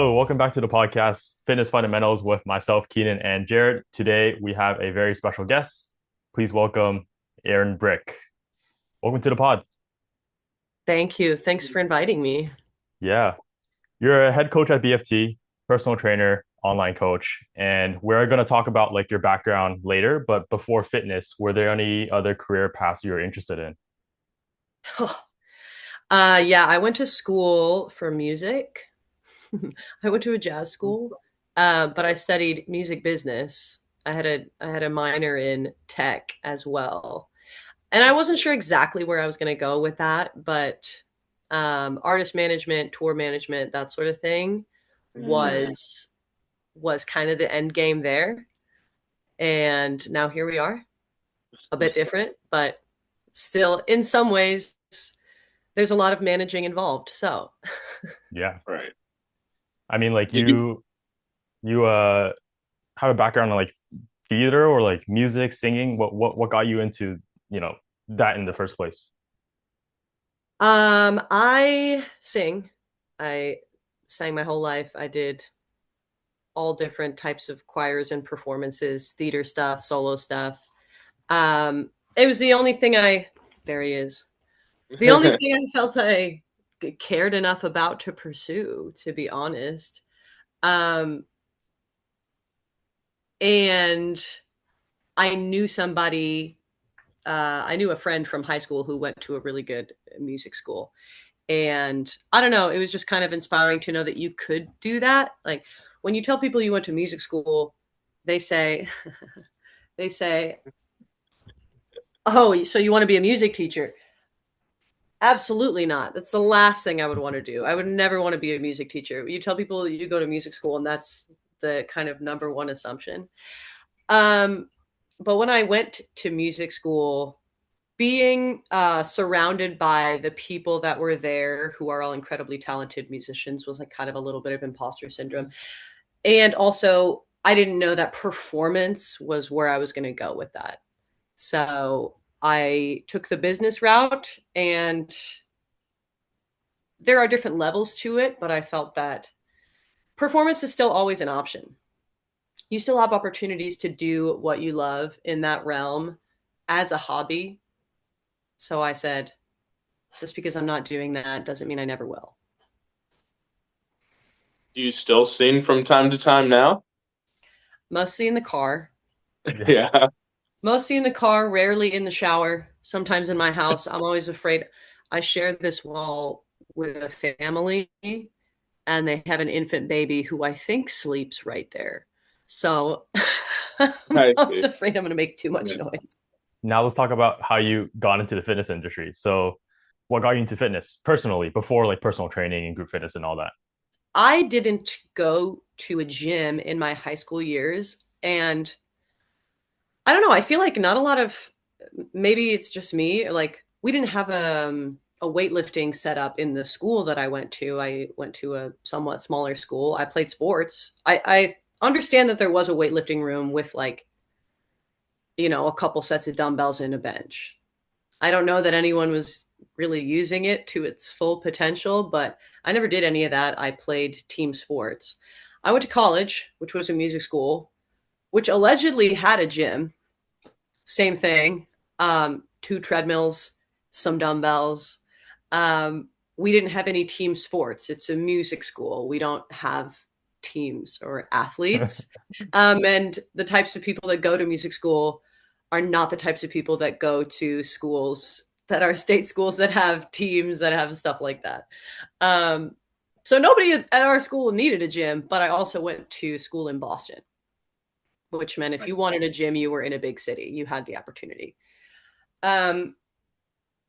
Hello, welcome back to the podcast, Fitness Fundamentals with myself, Keenan, and Jared. Today we have a very special guest. Please welcome Erin Brick. Welcome to the pod. Thank you. Thanks for inviting me. Yeah, you're a head coach at BFT, personal trainer, online coach, and we're going to talk about like your background later. But before fitness, were there any other career paths you were interested in? Yeah, I went to school for music. I went to a jazz school, but I studied music business. I had a minor in tech as well, and I wasn't sure exactly where I was going to go with that, but artist management, tour management, that sort of thing Mm. was was kind of the end game there. And now here we are, a bit different, but still in some ways there's a lot of managing involved. So, Yeah, Right. I mean, like Did you you have a background in like theater or like music, singing. What got you into that in the first place? I sing. I sang my whole life. I did all different types of choirs and performances, theater stuff, solo stuff. It was the only thing there he is. The only thing I felt I cared enough about to pursue, to be honest. Um, and I knew somebody I knew a friend from high school who went to a really good music school. And I don't know, it was just kind of inspiring to know that you could do that. Like when you tell people you went to music school, they say, they say, "Oh, so you want to be a music teacher?" Absolutely not. That's the last thing I would want to do. I would never want to be a music teacher. You tell people you go to music school, and that's the kind of number one assumption. Um, but when I went to music school, being surrounded by the people that were there who are all incredibly talented musicians was like kind of a little bit of imposter syndrome. And also, I didn't know that performance was where I was going to go with that. So I took the business route, and there are different levels to it, but I felt that performance is still always an option. You still have opportunities to do what you love in that realm as a hobby. So I said, just because I'm not doing that doesn't mean I never will. do you still sing from time to time now? Mostly in the car. Yeah. Yeah. Mostly in the car, rarely in the shower, sometimes in my house. I'm always afraid. I share this wall with a family, and they have an infant baby who I think sleeps right there. So I'm I always see. afraid I'm going to make too much Yeah. noise. Now let's talk about how you got into the fitness industry. So, what got you into fitness personally before like personal training and group fitness and all that? I didn't go to a gym in my high school years, and I don't know. I feel like not a lot of maybe it's just me. Like we didn't have a weightlifting setup in the school that I went to. I went to a somewhat smaller school. I played sports. I understand that there was a weightlifting room with like, a couple sets of dumbbells and a bench. I don't know that anyone was really using it to its full potential, but I never did any of that. I played team sports. I went to college, which was a music school, which allegedly had a gym. Same thing. Two treadmills, some dumbbells. We didn't have any team sports. It's a music school. We don't have teams or athletes. And the types of people that go to music school are not the types of people that go to schools that are state schools that have teams that have stuff like that. Um, so nobody at our school needed a gym, but I also went to school in Boston, which meant if you wanted a gym, you were in a big city, you had the opportunity. Um,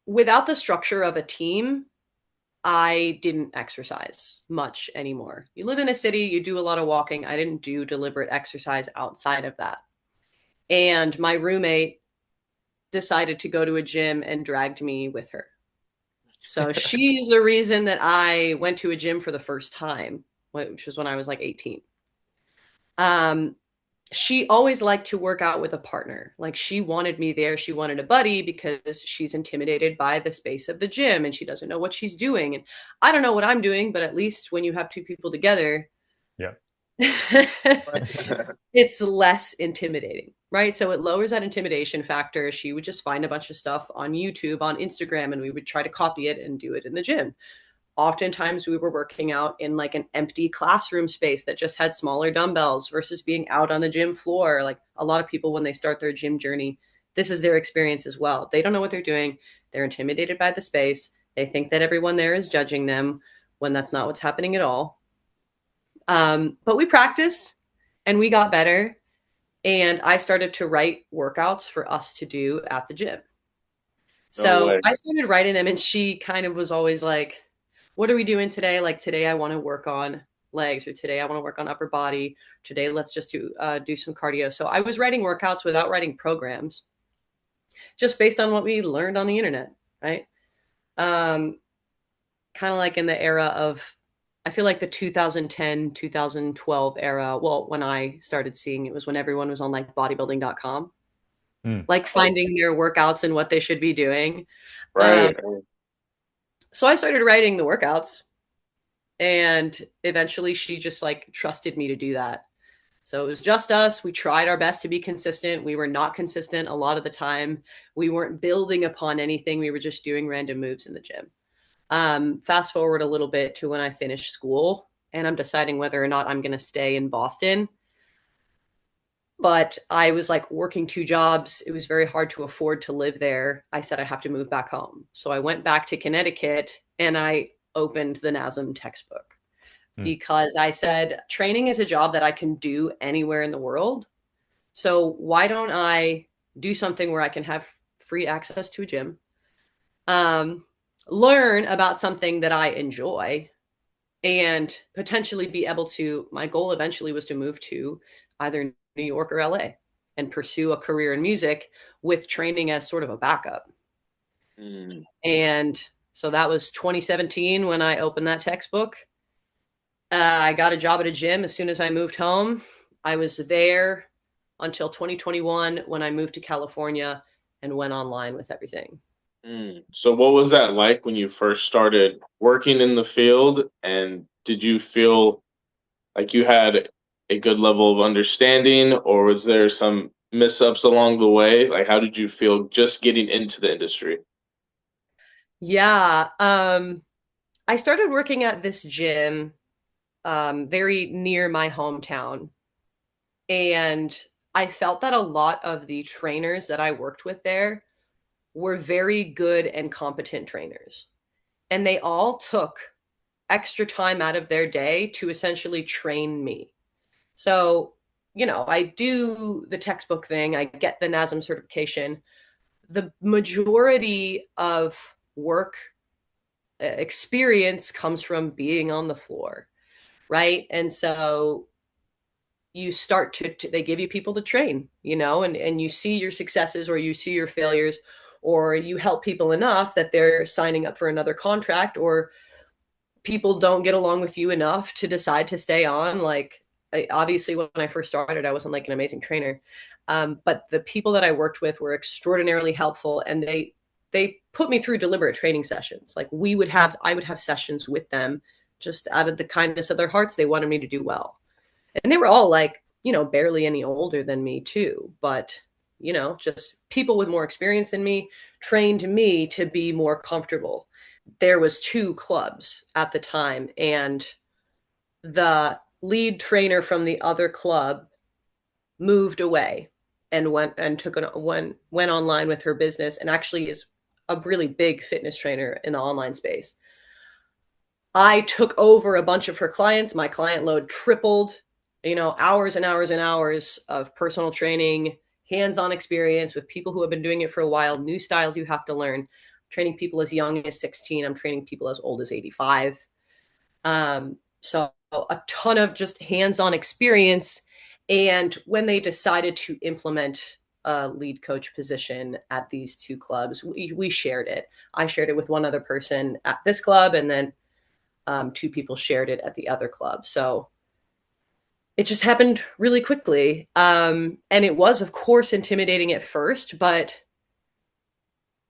Without the structure of a team, I didn't exercise much anymore. You live in a city, you do a lot of walking. I didn't do deliberate exercise outside of that. And my roommate decided to go to a gym and dragged me with her. So she's the reason that I went to a gym for the first time, which was when I was like 18. Um, she always liked to work out with a partner. Like she wanted me there. She wanted a buddy because she's intimidated by the space of the gym and she doesn't know what she's doing. And I don't know what I'm doing, but at least when you have two people together, Yeah. It's less intimidating, right? So it lowers that intimidation factor. She would just find a bunch of stuff on YouTube, on Instagram, and we would try to copy it and do it in the gym. Oftentimes we were working out in like an empty classroom space that just had smaller dumbbells versus being out on the gym floor. Like a lot of people, when they start their gym journey, this is their experience as well. They don't know what they're doing. They're intimidated by the space. They think that everyone there is judging them when that's not what's happening at all. But we practiced and we got better. And I started to write workouts for us to do at the gym. No So way. I started writing them, and she kind of was always like, what are we doing today? Like today, I want to work on legs, or today, I want to work on upper body. Today, let's just do some cardio. So I was writing workouts without writing programs, just based on what we learned on the internet, right? Um, Kind of like in the era of, I feel like the 2010, 2012 era. Well, when I started seeing it was when everyone was on like bodybuilding.com, Mm. like Oh, finding their workouts and what they should be doing. Um, right. so I started writing the workouts, and eventually she just like trusted me to do that. So it was just us. We tried our best to be consistent. We were not consistent a lot of the time. We weren't building upon anything. We were just doing random moves in the gym. Fast forward a little bit to when I finished school and I'm deciding whether or not I'm going to stay in Boston. But I was like working two jobs. It was very hard to afford to live there. I said I have to move back home. So I went back to Connecticut and I opened the NASM textbook Mm. because I said training is a job that I can do anywhere in the world. So why don't I do something where I can have free access to a gym, um, learn about something that I enjoy, and potentially be able to. My goal eventually was to move to either New York or LA and pursue a career in music with training as sort of a backup. Mm. And so that was 2017 when I opened that textbook. I got a job at a gym as soon as I moved home. I was there until 2021 when I moved to California and went online with everything. Mm. So what was that like when you first started working in the field? And did you feel like you had a good level of understanding, or was there some mess-ups along the way? Like, how did you feel just getting into the industry? Yeah, I started working at this gym very near my hometown. And I felt that a lot of the trainers that I worked with there were very good and competent trainers. And they all took extra time out of their day to essentially train me. So, I do the textbook thing, I get the NASM certification. The majority of work experience comes from being on the floor, right? And so you start to they give you people to train, and you see your successes or you see your failures, or you help people enough that they're signing up for another contract, or people don't get along with you enough to decide to stay on. Like, obviously when I first started, I wasn't like an amazing trainer, but the people that I worked with were extraordinarily helpful, and they put me through deliberate training sessions. Like, I would have sessions with them just out of the kindness of their hearts. They wanted me to do well, and they were all like, barely any older than me too, but just people with more experience than me trained me to be more comfortable. There was two clubs at the time, and the lead trainer from the other club moved away and went online with her business, and actually is a really big fitness trainer in the online space. I took over a bunch of her clients. My client load tripled, hours and hours and hours of personal training, hands on experience with people who have been doing it for a while, new styles you have to learn. Training people as young as 16. I'm training people as old as 85. So a ton of just hands on experience. And when they decided to implement a lead coach position at these two clubs, we shared it. I shared it with one other person at this club, and then two people shared it at the other club. So it just happened really quickly. And it was, of course, intimidating at first, but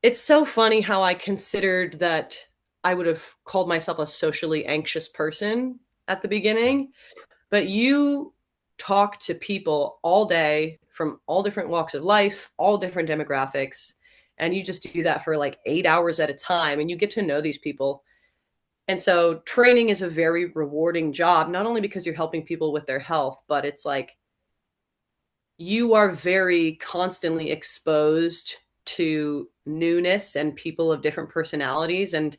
it's so funny how I considered that I would have called myself a socially anxious person at the beginning. but you talk to people all day from all different walks of life, all different demographics, and you just do that for like 8 hours at a time and you get to know these people. And so training is a very rewarding job, not only because you're helping people with their health, but it's like you are very constantly exposed to newness and people of different personalities, and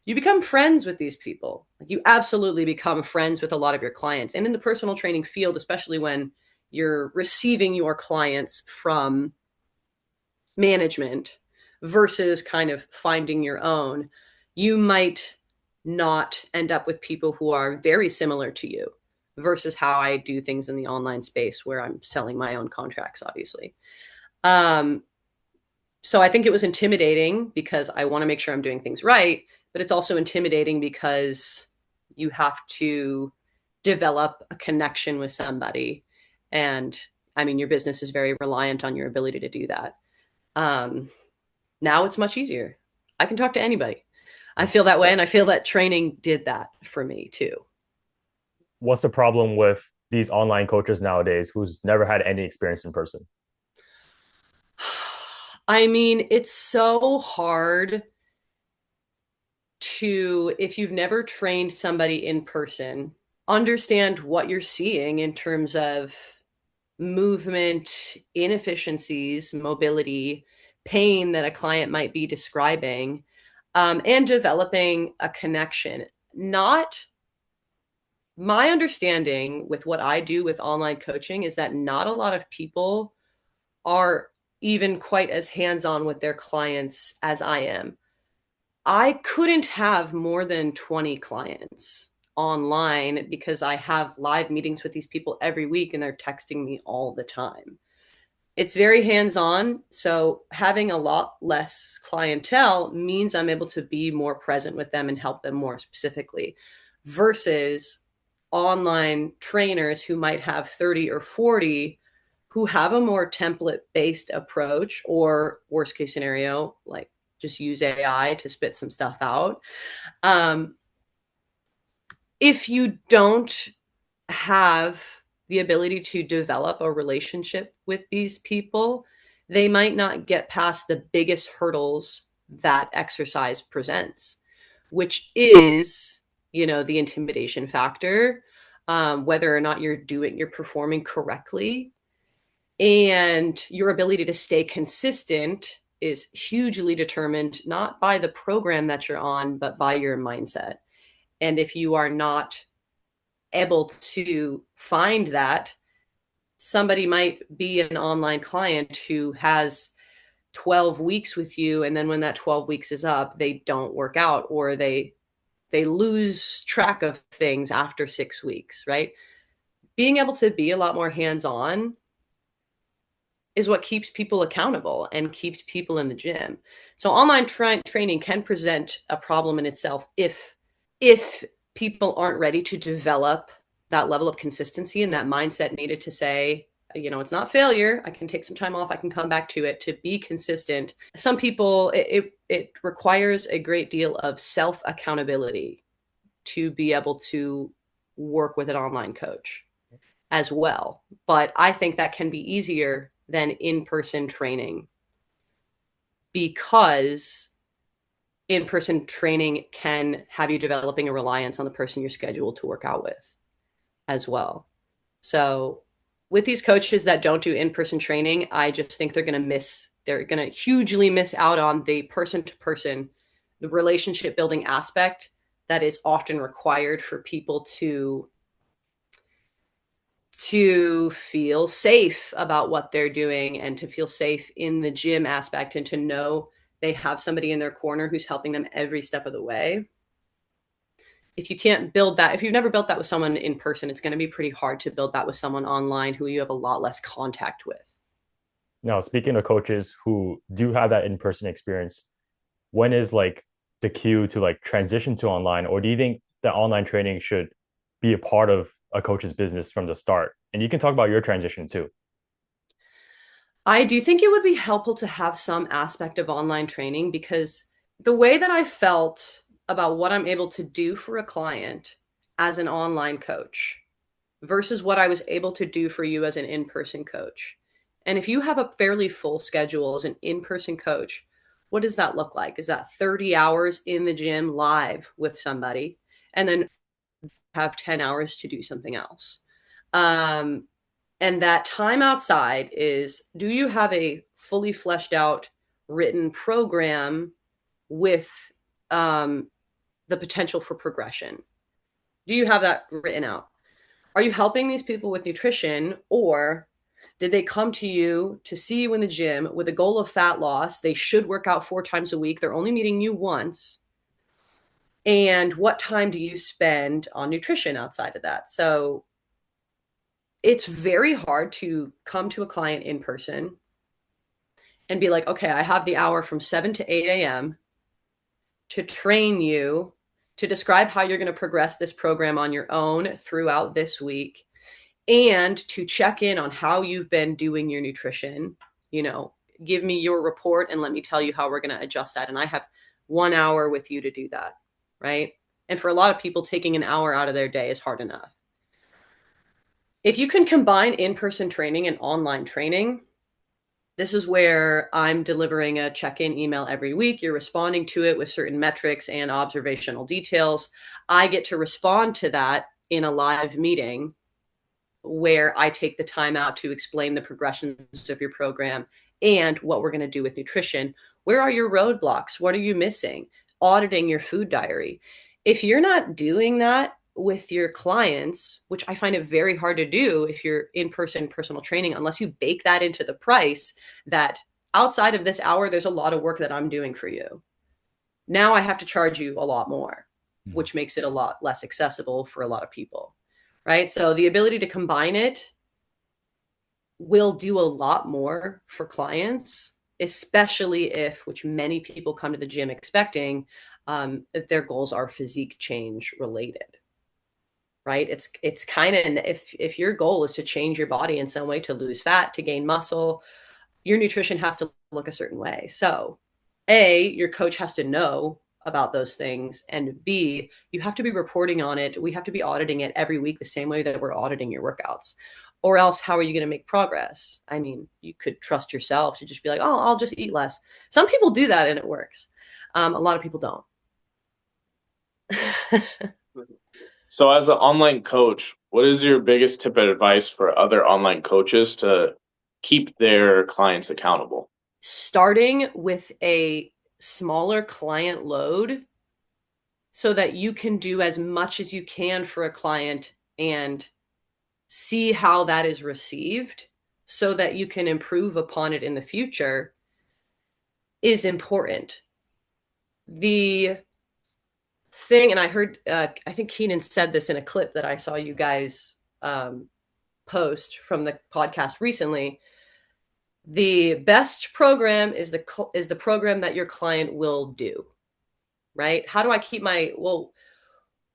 you become friends with these people. Like you absolutely become friends with a lot of your clients. And in the personal training field, especially when you're receiving your clients from management versus kind of finding your own, you might not end up with people who are very similar to you versus how I do things in the online space where I'm selling my own contracts, obviously. Um, so I think it was intimidating because I want to make sure I'm doing things right, but it's also intimidating because you have to develop a connection with somebody. And I mean, your business is very reliant on your ability to do that. Um, Now it's much easier. I can talk to anybody. I feel that way. And I feel that training did that for me too. What's the problem with these online coaches nowadays who's never had any experience in person? I mean, it's so hard to, if you've never trained somebody in person, understand what you're seeing in terms of movement, inefficiencies, mobility, pain that a client might be describing, and developing a connection. Not my understanding with what I do with online coaching is that not a lot of people are even quite as hands on with their clients as I am. I couldn't have more than 20 clients online because I have live meetings with these people every week and they're texting me all the time. It's very hands on. So having a lot less clientele means I'm able to be more present with them and help them more specifically versus online trainers who might have 30 or 40 who have a more template based approach, or worst case scenario, like just use AI to spit some stuff out. Um, if you don't have the ability to develop a relationship with these people, they might not get past the biggest hurdles that exercise presents, which is, the intimidation factor, whether or not you're performing correctly, and your ability to stay consistent is hugely determined not by the program that you're on, but by your mindset. And if you are not able to find that, somebody might be an online client who has 12 weeks with you, and then when that 12 weeks is up, they don't work out, or they lose track of things after 6 weeks, right? Being able to be a lot more hands-on is what keeps people accountable and keeps people in the gym. So online training can present a problem in itself if people aren't ready to develop that level of consistency and that mindset needed to say, it's not failure. I can take some time off. I can come back to it, to be consistent. Some people, it requires a great deal of self accountability to be able to work with an online coach as well. But I think that can be easier than in-person training, because in-person training can have you developing a reliance on the person you're scheduled to work out with as well. So with these coaches that don't do in-person training, I just think they're going to hugely miss out on the person to person, the relationship building aspect that is often required for people to feel safe about what they're doing and to feel safe in the gym aspect and to know they have somebody in their corner who's helping them every step of the way. If you can't build that, if you've never built that with someone in person, it's going to be pretty hard to build that with someone online who you have a lot less contact with. Now, speaking of coaches who do have that in-person experience, when is like the cue to like transition to online, or do you think that online training should be a part of a coach's business from the start? And you can talk about your transition too. I do think it would be helpful to have some aspect of online training, because the way that I felt about what I'm able to do for a client as an online coach versus what I was able to do for you as an in-person coach. And if you have a fairly full schedule as an in-person coach, what does that look like? Is that 30 hours in the gym live with somebody and then have 10 hours to do something else? Um, and that time outside is, do you have a fully fleshed out written program with the potential for progression? Do you have that written out? Are you helping these people with nutrition, or did they come to you to see you in the gym with a goal of fat loss? They should work out 4 times a week. They're only meeting you once. And what time do you spend on nutrition outside of that? So it's very hard to come to a client in person and be like, okay, I have the hour from 7 to 8 a.m. to train you, to describe how you're going to progress this program on your own throughout this week, and to check in on how you've been doing your nutrition. You know, give me your report and let me tell you how we're going to adjust that. And I have 1 hour with you to do that, right? And for a lot of people, taking an hour out of their day is hard enough. If you can combine in-person training and online training, this is where I'm delivering a check-in email every week. You're responding to it with certain metrics and observational details. I get to respond to that in a live meeting where I take the time out to explain the progressions of your program and what we're going to do with nutrition. Where are your roadblocks? What are you missing? Auditing your food diary. If you're not doing that with your clients, which I find it very hard to do if you're in-person personal training, unless you bake that into the price, that outside of this hour, there's a lot of work that I'm doing for you. Now I have to charge you a lot more, which makes it a lot less accessible for a lot of people, right? So the ability to combine it will do a lot more for clients, especially if, which many people come to the gym expecting, if their goals are physique change related. Right? It's kind of, if your goal is to change your body in some way, to lose fat, to gain muscle, your nutrition has to look a certain way. So A, your coach has to know about those things, and B, you have to be reporting on it. We have to be auditing it every week the same way that we're auditing your workouts. Or else, how are you going to make progress? I mean, you could trust yourself to just be like, oh, I'll just eat less. Some people do that and it works. A lot of people don't. So, as an online coach, what is your biggest tip of advice for other online coaches to keep their clients accountable? Starting with a smaller client load so that you can do as much as you can for a client and see how that is received so that you can improve upon it in the future is important. The thing, and I heard, I think Keenan said this in a clip that I saw you guys post from the podcast recently. The best program is the program that your client will do, right? How do I keep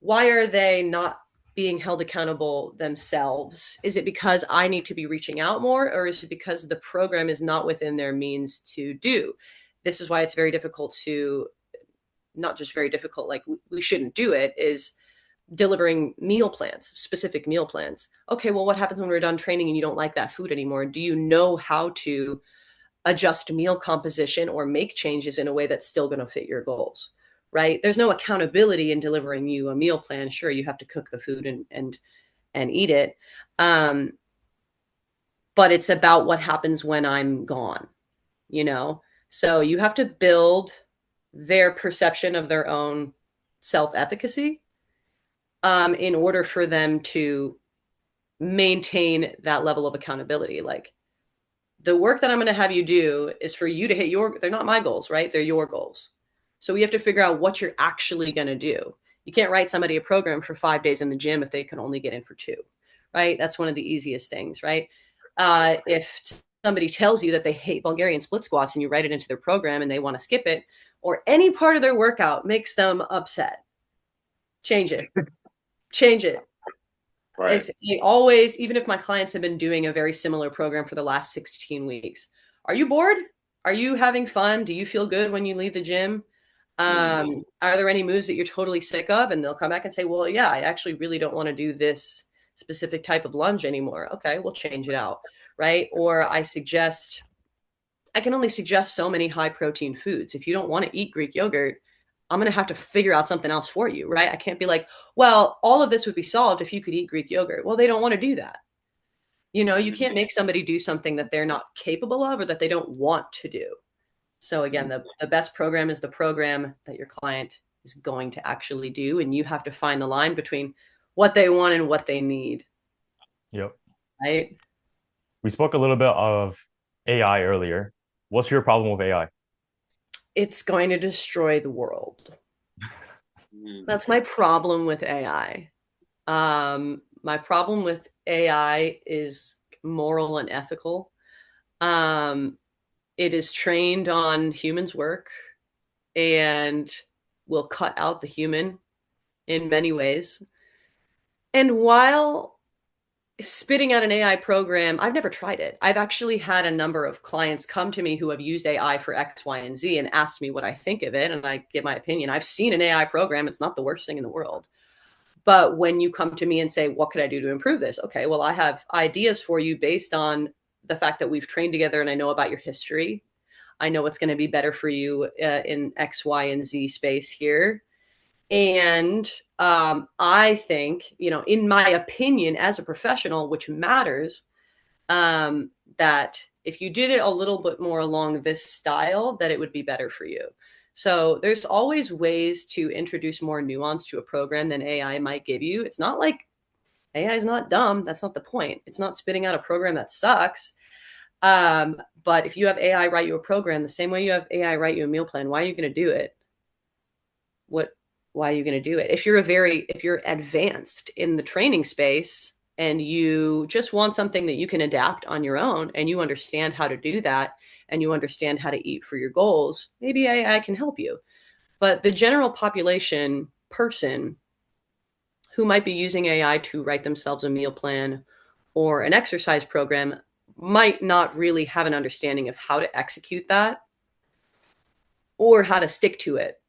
why are they not being held accountable themselves? Is it because I need to be reaching out more, or is it because the program is not within their means to do? This is why it's very difficult to, not just very difficult, like we shouldn't do it, is delivering meal plans, specific meal plans. Okay, well, what happens when we're done training and you don't like that food anymore? Do you know how to adjust meal composition or make changes in a way that's still going to fit your goals? Right? There's no accountability in delivering you a meal plan. Sure, you have to cook the food and eat it. But it's about what happens when I'm gone, you know? So you have to build their perception of their own self-efficacy in order for them to maintain that level of accountability. Like, the work that I'm going to have you do is for you to hit they're not my goals, right? They're your goals. So we have to figure out what you're actually going to do. You can't write somebody a program for 5 days in the gym if they can only get in for 2, right? That's one of the easiest things, right? If somebody tells you that they hate Bulgarian split squats and you write it into their program and they want to skip it, or any part of their workout makes them upset, change it. Change it. Right. If they always, even if my clients have been doing a very similar program for the last 16 weeks, are you bored? Are you having fun? Do you feel good when you leave the gym? Are there any moves that you're totally sick of? And they'll come back and say, well, yeah, I actually really don't want to do this specific type of lunge anymore. Okay, we'll change it out, right? Or I can only suggest so many high protein foods. If you don't want to eat Greek yogurt, I'm going to have to figure out something else for you, right? I can't be like, well, all of this would be solved if you could eat Greek yogurt. Well, they don't want to do that. You Mhm. can't make somebody do something that they're not capable of or that they don't want to do. So again, the best program is the program that your client is going to actually do. And you have to find the line between what they want and what they need, Yep. right? We spoke a little bit of AI earlier. What's your problem with AI? It's going to destroy the world. Mhm. That's my problem with AI. My problem with AI is moral and ethical. Um, it is trained on humans' work and will cut out the human in many ways. And while spitting out an AI program, I've never tried it. I've actually had a number of clients come to me who have used AI for X, Y, and Z and asked me what I think of it. And I give my opinion. I've seen an AI program, it's not the worst thing in the world. But when you come to me and say, what could I do to improve this? Okay, well, I have ideas for you based on the fact that we've trained together and I know about your history. I know what's going to be better for you in X, Y, and Z space here. And I think, in my opinion, as a professional, which matters, that if you did it a little bit more along this style, that it would be better for you. So there's always ways to introduce more nuance to a program than AI might give you. It's not like AI is not dumb. That's not the point. It's not spitting out a program that sucks. But if you have AI write you a program the same way you have AI write you a meal plan, why are you going to do it? what Why are you going to do it? If you're advanced in the training space and you just want something that you can adapt on your own and you understand how to do that and you understand how to eat for your goals, maybe AI can help you. But the general population person who might be using AI to write themselves a meal plan or an exercise program might not really have an understanding of how to execute that or how to stick to it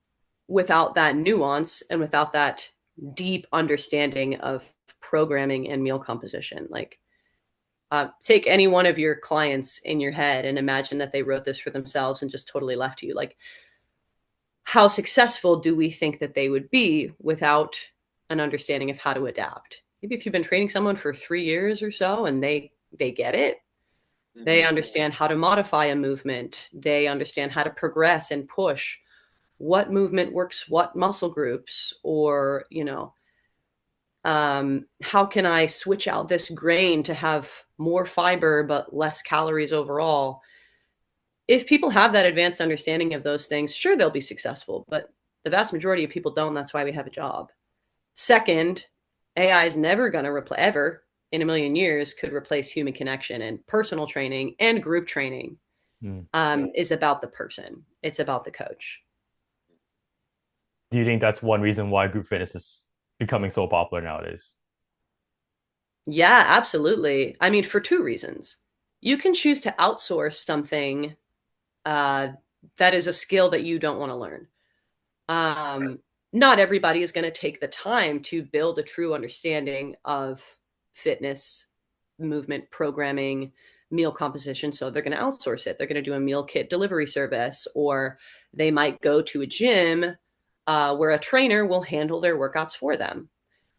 without that nuance and without that deep understanding of programming and meal composition. Like, take any one of your clients in your head and imagine that they wrote this for themselves and just totally left you. Like, how successful do we think that they would be without an understanding of how to adapt? Maybe if you've been training someone for 3 years or so and they get it, they Mhm. understand how to modify a movement, they understand how to progress and push what movement works what muscle groups, or how can I switch out this grain to have more fiber but less calories overall. If people have that advanced understanding of those things, sure, they'll be successful, but the vast majority of people don't. That's why we have a job. Second, AI is never going to replace, ever in a million years could replace human connection, and personal training and group training Hmm. is about the person, it's about the coach. Do you think that's one reason why group fitness is becoming so popular nowadays? Yeah, absolutely. I mean, for two reasons. You can choose to outsource something uh, that is a skill that you don't want to learn. Um, Not everybody is going to take the time to build a true understanding of fitness, movement, programming, meal composition. So they're going to outsource it. They're going to do a meal kit delivery service, or they might go to a gym where a trainer will handle their workouts for them,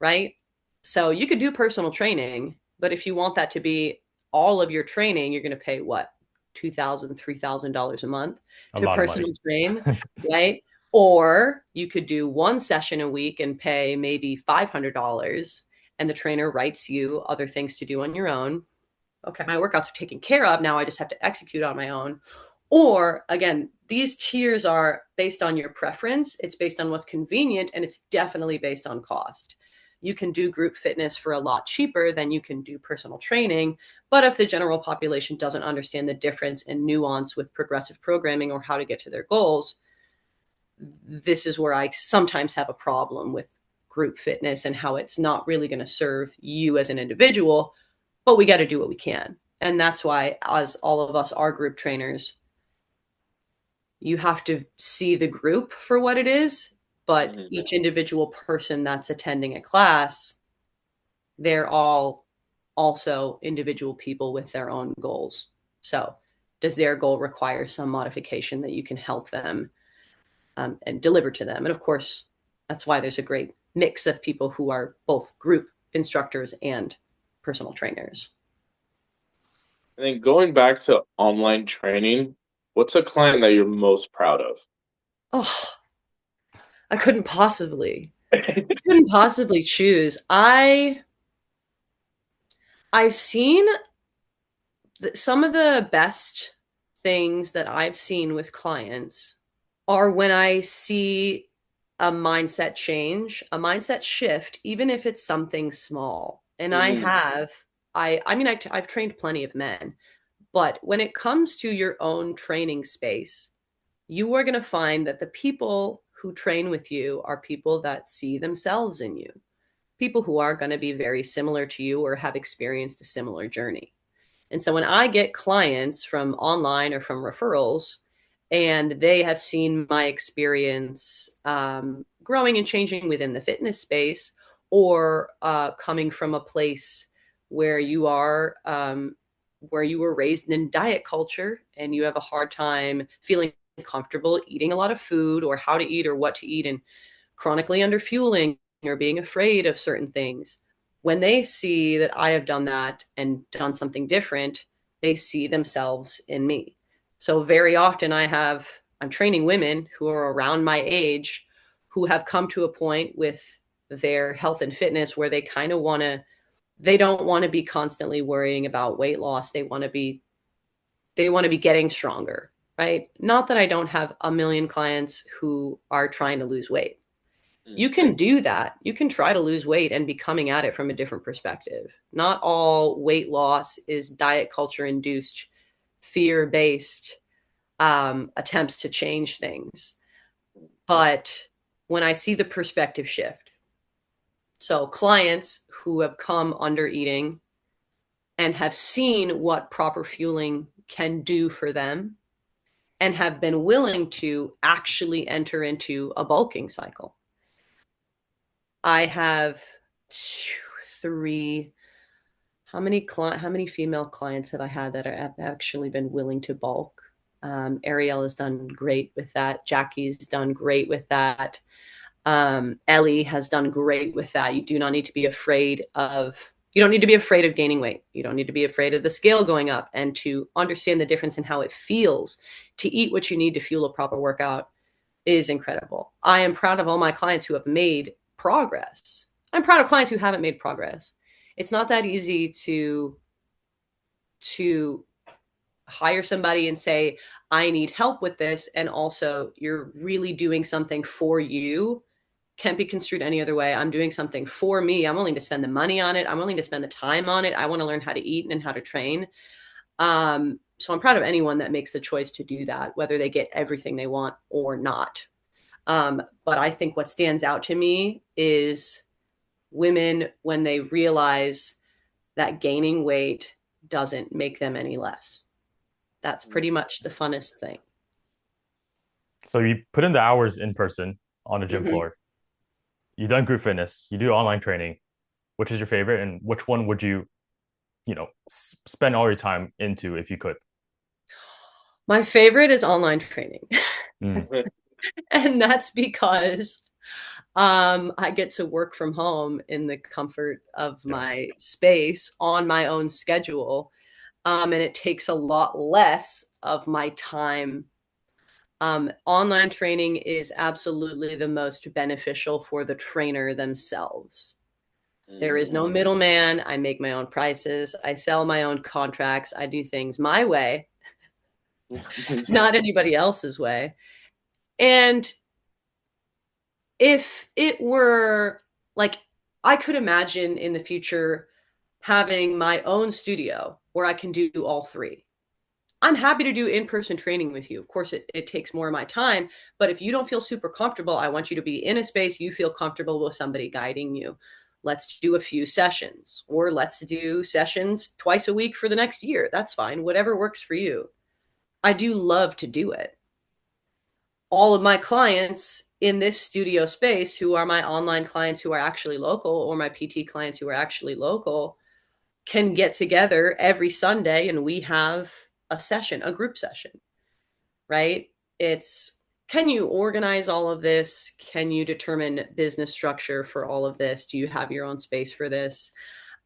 right? So you could do personal training, but if you want that to be all of your training, you're going to pay what? $2,000, $3,000 a month A to lot of money. personal train, right? Or you could do one session a week and pay maybe $500, and the trainer writes you other things to do on your own. Okay, my workouts are taken care of. Now I just have to execute on my own. Or again, these tiers are based on your preference. It's based on what's convenient, and it's definitely based on cost. You can do group fitness for a lot cheaper than you can do personal training. But if the general population doesn't understand the difference and nuance with progressive programming or how to get to their goals, this is where I sometimes have a problem with group fitness and how it's not really going to serve you as an individual, but we got to do what we can. And that's why, as all of us are group trainers, you have to see the group for what it is, but Mhm. each individual person that's attending a class they're all also individual people with their own goals. So, does their goal require some modification that you can help them and deliver to them? And of course, that's why there's a great mix of people who are both group instructors and personal trainers. And then going back to online training, what's a client that you're most proud of? Oh, I couldn't possibly choose. I've seen some of the best things that I've seen with clients are when I see a mindset change, a mindset shift, even if it's something small. And Mhm. I mean, I've trained plenty of men, but when it comes to your own training space, you are going to find that the people who train with you are people that see themselves in you, people who are going to be very similar to you or have experienced a similar journey. And so when I get clients from online or from referrals, and they have seen my experience growing and changing within the fitness space, or coming from a place where where you were raised in diet culture and you have a hard time feeling comfortable eating a lot of food or how to eat or what to eat, and chronically underfueling or being afraid of certain things, when they see that I have done that and done something different, they see themselves in me. So very often I'm training women who are around my age who have come to a point with their health and fitness where they don't want to be constantly worrying about weight loss. They want to be getting stronger, right? Not that I don't have a million clients who are trying to lose weight. You can do that. You can try to lose weight and be coming at it from a different perspective. Not all weight loss is diet culture induced, fear based attempts to change things. But when I see the perspective shift, so clients who have come under eating and have seen what proper fueling can do for them and have been willing to actually enter into a bulking cycle. I have three. How many female clients have I had that have actually been willing to bulk? Ariel has done great with that. Jackie's done great with that. Ellie has done great with that. You don't need to be afraid of gaining weight. You don't need to be afraid of the scale going up, and to understand the difference in how it feels to eat what you need to fuel a proper workout is incredible. I am proud of all my clients who have made progress. I'm proud of clients who haven't made progress. It's not that easy to hire somebody and say, I need help with this, and also you're really doing something for you. Can't be construed any other way. I'm doing something for me. I'm willing to spend the money on it. I'm willing to spend the time on it. I want to learn how to eat and how to train. So I'm proud of anyone that makes the choice to do that, whether they get everything they want or not. But I think what stands out to me is women when they realize that gaining weight doesn't make them any less. That's pretty much the funnest thing. So you put in the hours in person on the gym Mm-hmm. floor. You've done group fitness. You do online training. Which is your favorite, and which one would you spend all your time into if you could? My favorite is online training. Mm, And that's because I get to work from home in the comfort of yeah. my space on my own schedule. And it takes a lot less of my time. Online training is absolutely the most beneficial for the trainer themselves. There is no middleman. I make my own prices. I sell my own contracts. I do things my way, not anybody else's way. And if it were like, I could imagine in the future having my own studio where I can do all three. I'm happy to do in-person training with you. Of course, it takes more of my time, but if you don't feel super comfortable, I want you to be in a space you feel comfortable with somebody guiding you. Let's do a few sessions, or let's do sessions twice a week for the next year. That's fine. Whatever works for you. I do love to do it. All of my clients in this studio space, who are my online clients who are actually local, or my PT clients who are actually local, can get together every Sunday and we have a session, a group session, right? It's, can you organize all of this? Can you determine business structure for all of this? Do you have your own space for this?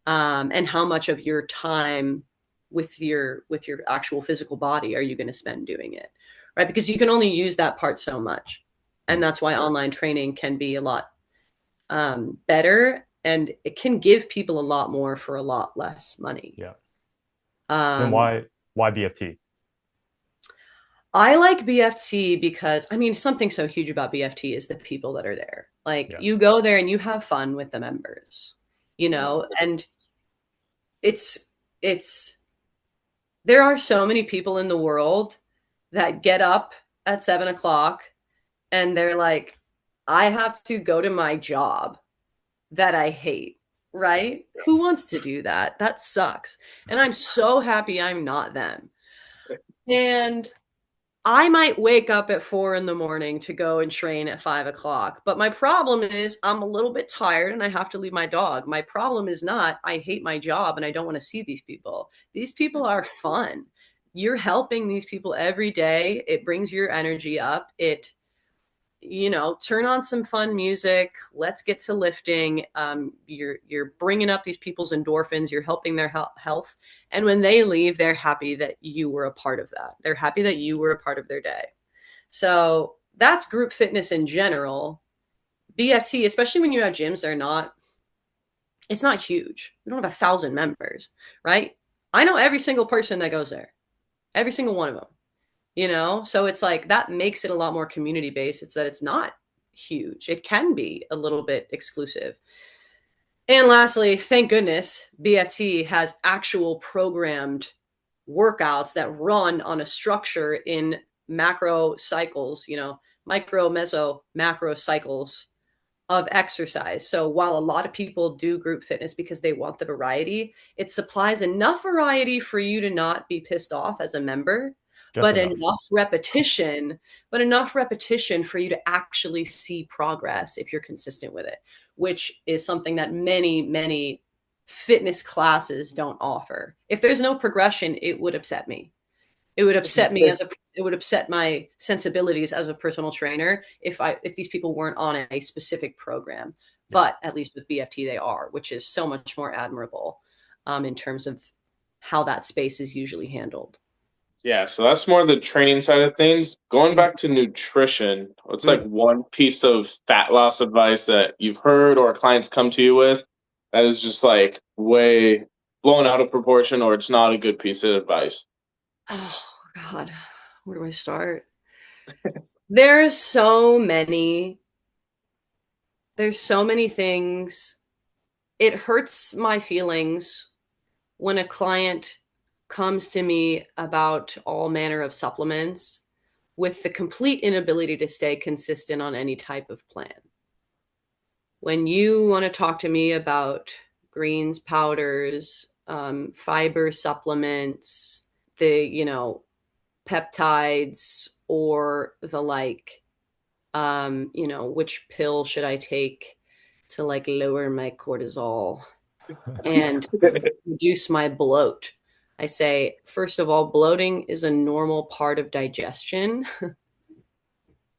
And how much of your time with your actual physical body are you going to spend doing it, right? Because you can only use that part so much, and that's why online training can be a lot better, and it can give people a lot more for a lot less money. Yeah. Then um, why BFT? I like BFT because, I mean, something so huge about BFT is the people that are there. Like, Yeah. you go there and you have fun with the members, you know, and it's it's there are so many people in the world that get up at 7 o'clock and they're like, I have to go to my job that I hate, right? Who wants to do that? That sucks. And I'm so happy I'm not them. And I might wake up at 4 in the morning to go and train at 5 o'clock. But my problem is I'm a little bit tired and I have to leave my dog. My problem is not I hate my job and I don't want to see these people. These people are fun. You're helping these people every day. It brings your energy up. It, you know, turn on some fun music. Let's get to lifting. You're bringing up these people's endorphins. You're helping their health, and when they leave, they're happy that you were a part of that. They're happy that you were a part of their day. So that's group fitness in general. BFT, especially when you have gyms, they're not. It's not huge. We don't have 1,000 members, right? I know every single person that goes there, every single one of them, you know? So it's like that makes it a lot more community based. It's that it's not huge. It can be a little bit exclusive. And lastly, thank goodness BFT has actual programmed workouts that run on a structure in macro cycles, you know, micro, meso, macro cycles of exercise. So while a lot of people do group fitness because they want the variety, it supplies enough variety for you to not be pissed off as a member, Just but enough. enough repetition for you to actually see progress if you're consistent with it, which is something that many fitness classes don't offer. If there's no progression, it would upset me. It would upset me as a it would upset my sensibilities as a personal trainer if these people weren't on a specific program. Yeah. But at least with BFT they are, which is so much more admirable in terms of how that space is usually handled. Yeah, so that's more the training side of things. Going back to nutrition, what's like Mm. one piece of fat loss advice that you've heard or clients come to you with that is just like way blown out of proportion or it's not a good piece of advice? Oh God, where do I start? There's so many. There's so many things. It hurts my feelings when a client comes to me about all manner of supplements with the complete inability to stay consistent on any type of plan. When you want to talk to me about greens, powders, fiber supplements, the, you know, peptides or the like, you know, which pill should I take to like lower my cortisol and reduce my bloat? I say, first of all, bloating is a normal part of digestion.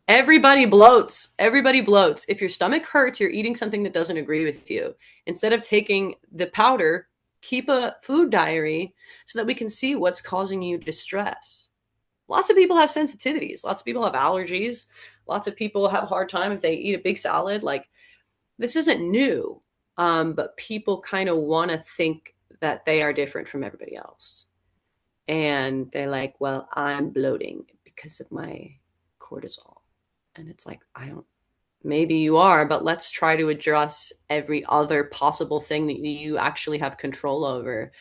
Everybody bloats. Everybody bloats. If your stomach hurts, you're eating something that doesn't agree with you. Instead of taking the powder, keep a food diary so that we can see what's causing you distress. Lots of people have sensitivities. Lots of people have allergies. Lots of people have a hard time if they eat a big salad. Like, this isn't new, but people kind of want to think that they are different from everybody else. And they're like, well, I'm bloating because of my cortisol. And it's like, I don't, maybe you are, but let's try to address every other possible thing that you actually have control over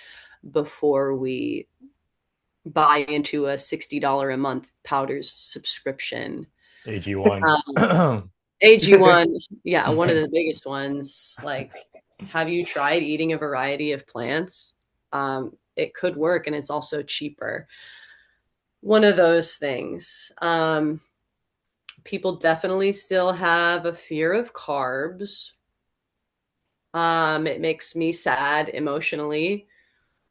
before we buy into a $60 a month powders subscription. AG1. Um, AG1, yeah, one of the biggest ones. Like, have you tried eating a variety of plants? It could work, and it's also cheaper. One of those things. People definitely still have a fear of carbs. It makes me sad emotionally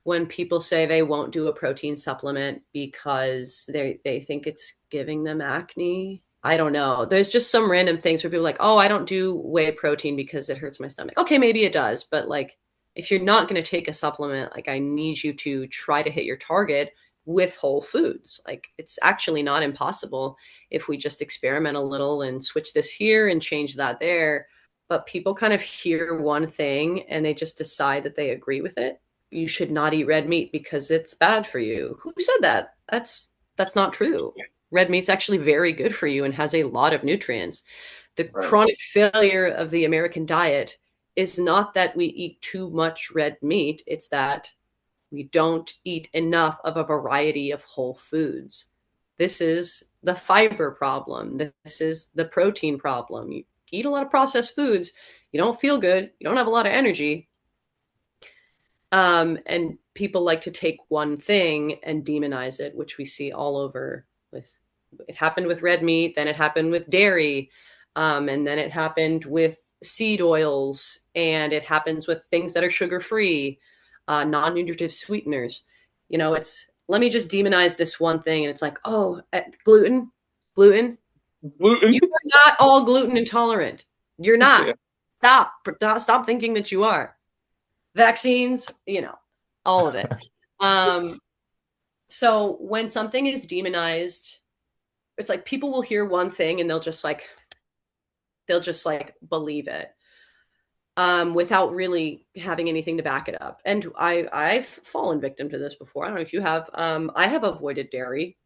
when people say they won't do a protein supplement because they think it's giving them acne. I don't know. There's just some random things where people are like, "Oh, I don't do whey protein because it hurts my stomach." Okay, maybe it does, but like if you're not going to take a supplement, like I need you to try to hit your target with whole foods. Like it's actually not impossible if we just experiment a little and switch this here and change that there. But people kind of hear one thing and they just decide that they agree with it. You should not eat red meat because it's bad for you. Who said that? That's not true. Red meat's actually very good for you and has a lot of nutrients. The Right. chronic failure of the American diet is not that we eat too much red meat, it's that we don't eat enough of a variety of whole foods. This is the fiber problem. This is the protein problem. You eat a lot of processed foods, you don't feel good, you don't have a lot of energy. And people like to take one thing and demonize it, which we see all over with it happened with red meat, then it happened with dairy, and then it happened with seed oils, and it happens with things that are sugar free, non-nutritive sweeteners. It's let me just demonize this one thing, and it's like, oh, gluten. Gluten. You are not all gluten intolerant. You're not. Yeah. Stop thinking that you are. Vaccines, all of it. Um, so when something is demonized, it's like people will hear one thing and they'll just like believe it, without really having anything to back it up. And I've fallen victim to this before. I don't know if you have. I have avoided dairy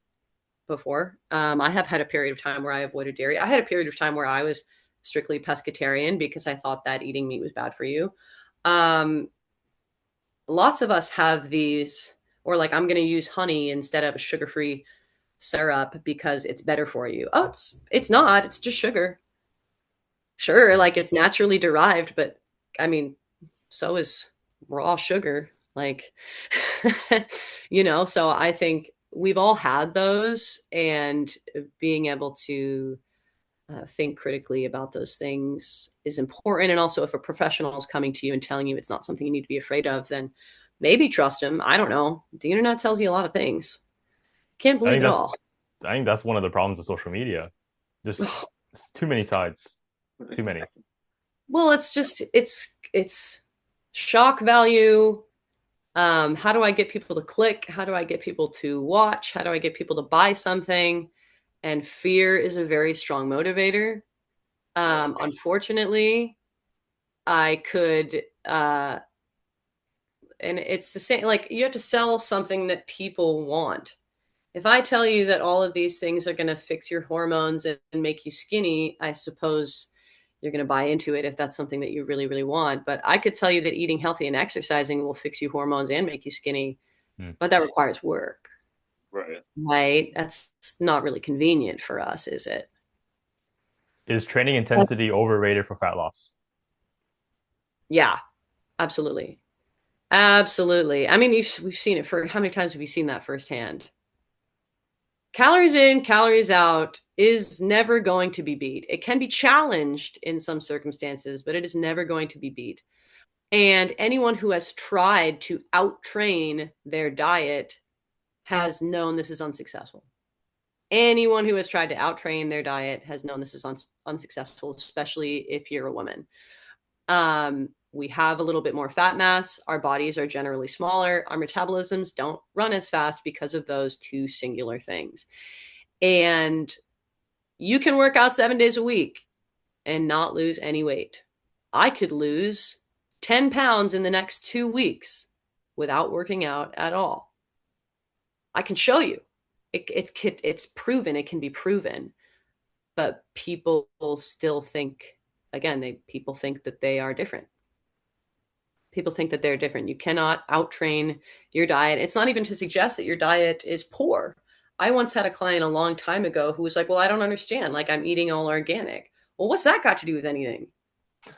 before. I have had a period of time where I avoided dairy. I had a period of time where I was strictly pescatarian because I thought that eating meat was bad for you. Um, Lots of us have these, or like I'm going to use honey instead of a sugar-free syrup because it's better for you. Oh, it's not. It's just sugar. Sure, like it's naturally derived, but I mean, so is raw sugar. Like, so I think we've all had those, and being able to think critically about those things is important. And also, if a professional is coming to you and telling you it's not something you need to be afraid of, then maybe trust him. I don't know. The internet tells you a lot of things. Can't I believe think it that's all. I think that's one of the problems of social media. There's too many sides. Too many. Well, it's shock value. How do I get people to click? How do I get people to watch? How do I get people to buy something? And fear is a very strong motivator. Right. Unfortunately, I could, and it's the same, like you have to sell something that people want. If I tell you that all of these things are going to fix your hormones and make you skinny, I suppose you're going to buy into it if that's something that you really, really want. But I could tell you that eating healthy and exercising will fix you hormones and make you skinny, Hmm. but that requires work, Right. right? That's not really convenient for us, is it? Is training intensity overrated for fat loss? Yeah, absolutely. Absolutely. I mean, we've seen it for how many times have you seen that firsthand? Calories in, calories out is never going to be beat. It can be challenged in some circumstances, but it is never going to be beat. And anyone who has tried to outtrain their diet has known this is unsuccessful. Anyone who has tried to outtrain their diet has known this is unsuccessful, especially if you're a woman. We have a little bit more fat mass. Our bodies are generally smaller. Our metabolisms don't run as fast because of those two singular things. And you can work out 7 days a week and not lose any weight. I could lose 10 pounds in the next 2 weeks without working out at all. I can show you. It's proven. It can be proven. But people still think, again, people think that they are different. People think that they're different. You cannot outtrain your diet. It's not even to suggest that your diet is poor. I once had a client a long time ago who was like, well, I don't understand. Like, I'm eating all organic. Well, what's that got to do with anything?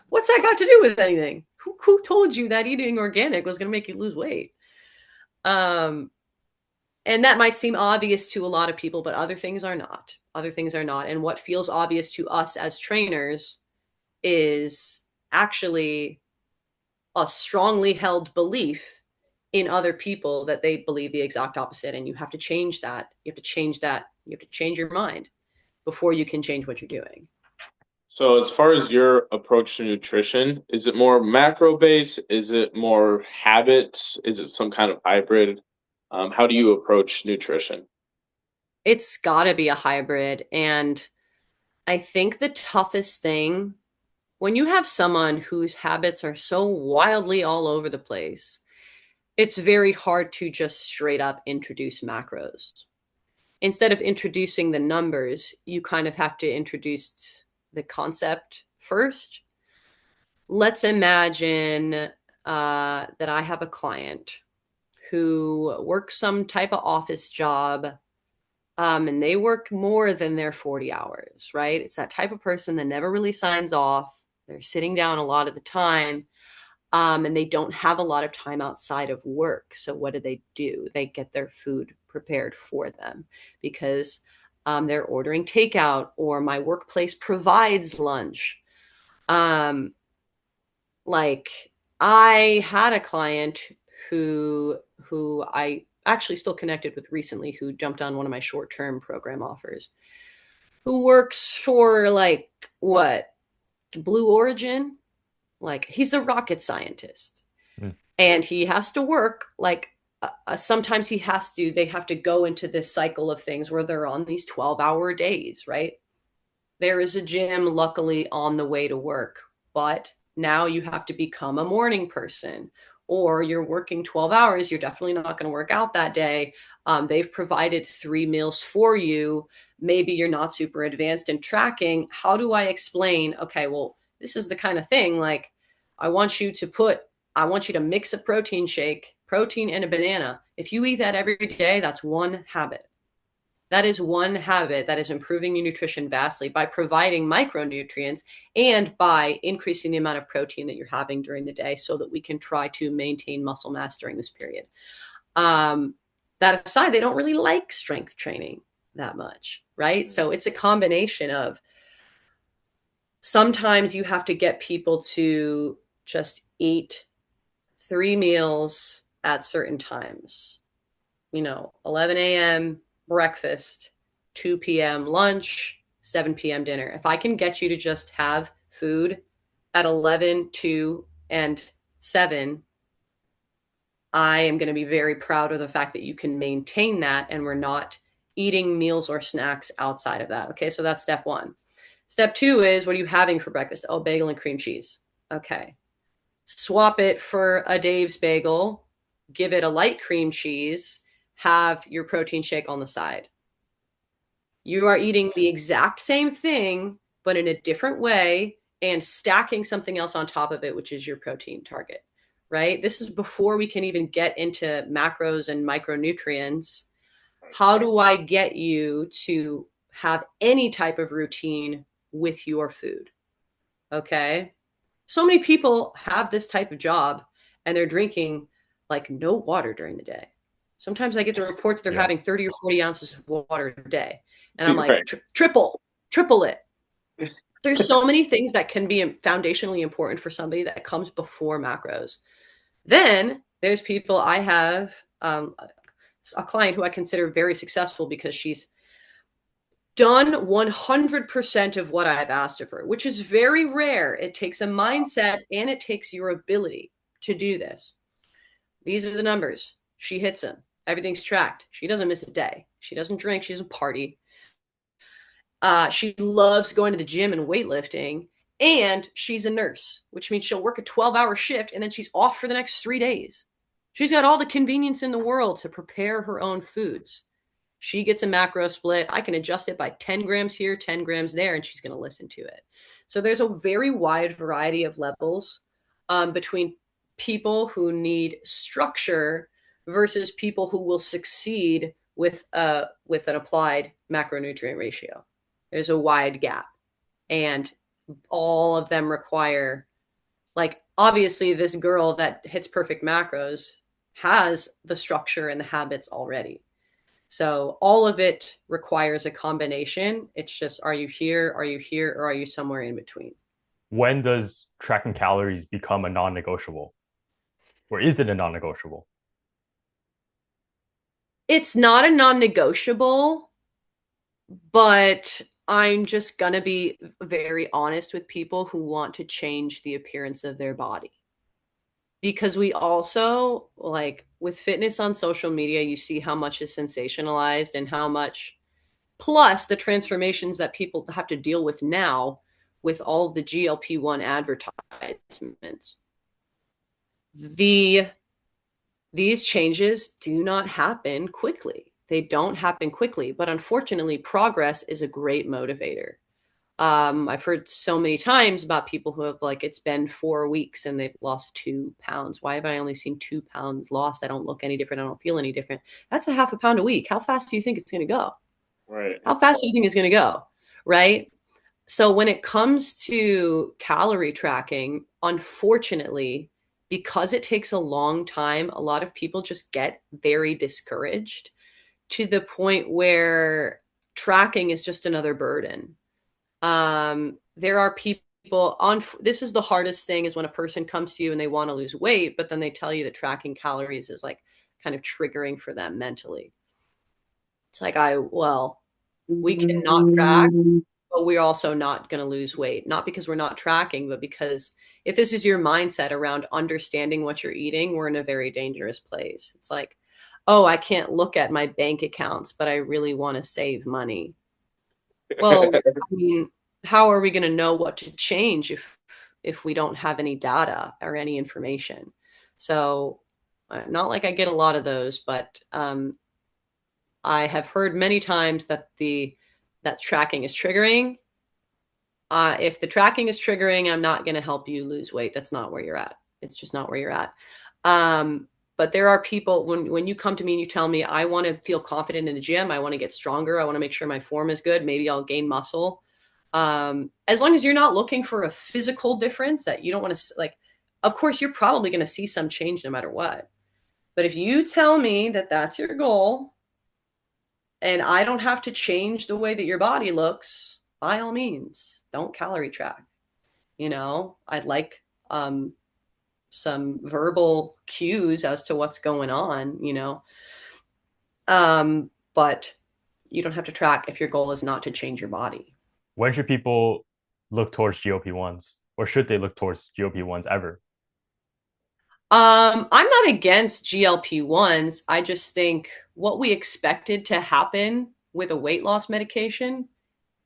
What's that got to do with anything? Who told you that eating organic was going to make you lose weight? Um, And that might seem obvious to a lot of people, but other things are not. Other things are not. And what feels obvious to us as trainers is actually a strongly held belief in other people that they believe the exact opposite. And you have to change that. You have to change that. You have to change your mind before you can change what you're doing. So, as far as your approach to nutrition, is it more macro based? Is it more habits? Is it some kind of hybrid? How do you approach nutrition? It's got to be a hybrid. And I think the toughest thing when you have someone whose habits are so wildly all over the place, it's very hard to just straight up introduce macros. Instead of introducing the numbers, you kind of have to introduce the concept first. Let's imagine that I have a client who works some type of office job, and they work more than their 40 hours, right? It's that type of person that never really signs off. They're sitting down a lot of the time, and they don't have a lot of time outside of work. So what do? They get their food prepared for them because they're ordering takeout, or my workplace provides lunch. Um, like I had a client who I actually still connected with recently, who jumped on one of my short-term program offers, who works for like what, Blue Origin. Like he's a rocket scientist, Mm. and he has to work like sometimes they have to go into this cycle of things where they're on these 12-hour days, right? There is a gym luckily on the way to work, but now you have to become a morning person, or you're working 12 hours. You're definitely not going to work out that day. They've provided 3 meals for you. Maybe you're not super advanced in tracking. How do I explain? Okay, well, this is the kind of thing like I want you to put, I want you to mix a protein shake, protein and a banana. If you eat that every day, that's one habit. That is one habit that is improving your nutrition vastly by providing micronutrients and by increasing the amount of protein that you're having during the day so that we can try to maintain muscle mass during this period. Um, that aside, they don't really like strength training that much, right? So it's a combination of sometimes you have to get people to just eat 3 meals at certain times, 11 a.m. breakfast, 2 p.m. lunch, 7 p.m. dinner. If I can get you to just have food at 11, 2, and 7, I am going to be very proud of the fact that you can maintain that and we're not eating meals or snacks outside of that. Okay, so that's step one. Step two is, what are you having for breakfast? Oh, bagel and cream cheese. Okay. Swap it for a Dave's bagel, give it a light cream cheese, have your protein shake on the side. You are eating the exact same thing, but in a different way and stacking something else on top of it, which is your protein target, right? This is before we can even get into macros and micronutrients. How do I get you to have any type of routine with your food? Okay. So many people have this type of job and they're drinking like no water during the day. Sometimes I get the report that they're Yeah. having 30 or 40 ounces of water a day. And I'm like, Right. triple it. There's so many things that can be foundationally important for somebody that comes before macros. Then there's people I have, a client who I consider very successful because she's done 100% of what I've asked of her, which is very rare. It takes a mindset and it takes your ability to do this. These are the numbers. She hits them. Everything's tracked. She doesn't miss a day. She doesn't drink. She doesn't party. She loves going to the gym and weightlifting. And she's a nurse, which means she'll work a 12-hour shift and then she's off for the next 3 days. She's got all the convenience in the world to prepare her own foods. She gets a macro split. I can adjust it by 10 grams here, 10 grams there, and she's going to listen to it. So there's a very wide variety of levels between people who need structure versus people who will succeed with an applied macronutrient ratio. There's a wide gap, and all of them require, like, obviously this girl that hits perfect macros has the structure and the habits already. So all of it requires a combination. It's just, are you here, are you here, or are you somewhere in between? When does tracking calories become a non-negotiable? Or is it a non-negotiable? It's not a non-negotiable, but I'm just gonna be very honest with people who want to change the appearance of their body. Because we also, like with fitness on social media, you see how much is sensationalized and how much, plus the transformations that people have to deal with now with all of the GLP-1 advertisements. The These changes do not happen quickly. They don't happen quickly, but unfortunately, progress is a great motivator. I've heard so many times about people who have, like, it's been 4 weeks and they've lost 2 pounds. Why have I only seen 2 pounds lost? I don't look any different. I don't feel any different. That's a half a pound a week. How fast do you think it's going to go? Right. How fast do you think it's going to go? Right. So when it comes to calorie tracking, unfortunately, because it takes a long time, a lot of people just get very discouraged to the point where tracking is just another burden. There are people on, this is the hardest thing, is when a person comes to you and they want to lose weight, but then they tell you that tracking calories is like kind of triggering for them mentally. It's like, well, we cannot track, but we're also not going to lose weight. Not because we're not tracking, but because if this is your mindset around understanding what you're eating, we're in a very dangerous place. It's like, oh, I can't look at my bank accounts, but I really want to save money. Well, I mean, how are we going to know what to change if we don't have any data or any information? So, not like I get a lot of those, but I have heard many times that the that tracking is triggering. If the tracking is triggering, I'm not going to help you lose weight. That's not where you're at. It's just not where you're at. But there are people, when you come to me and you tell me, I want to feel confident in the gym, I want to get stronger, I want to make sure my form is good, maybe I'll gain muscle. As long as you're not looking for a physical difference that you don't want to, like, of course, you're probably going to see some change no matter what. But if you tell me that that's your goal and I don't have to change the way that your body looks, by all means, don't calorie track. I'd like some verbal cues as to what's going on. But you don't have to track if your goal is not to change your body. When should people look towards GLP-1s? Or should they look towards GLP-1s ever? I'm not against GLP-1s. I just think what we expected to happen with a weight loss medication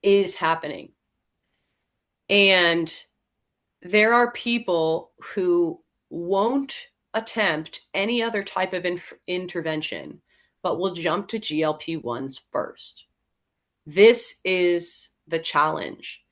is happening. And there are people who won't attempt any other type of intervention, but will jump to GLP-1s first. This is the challenge,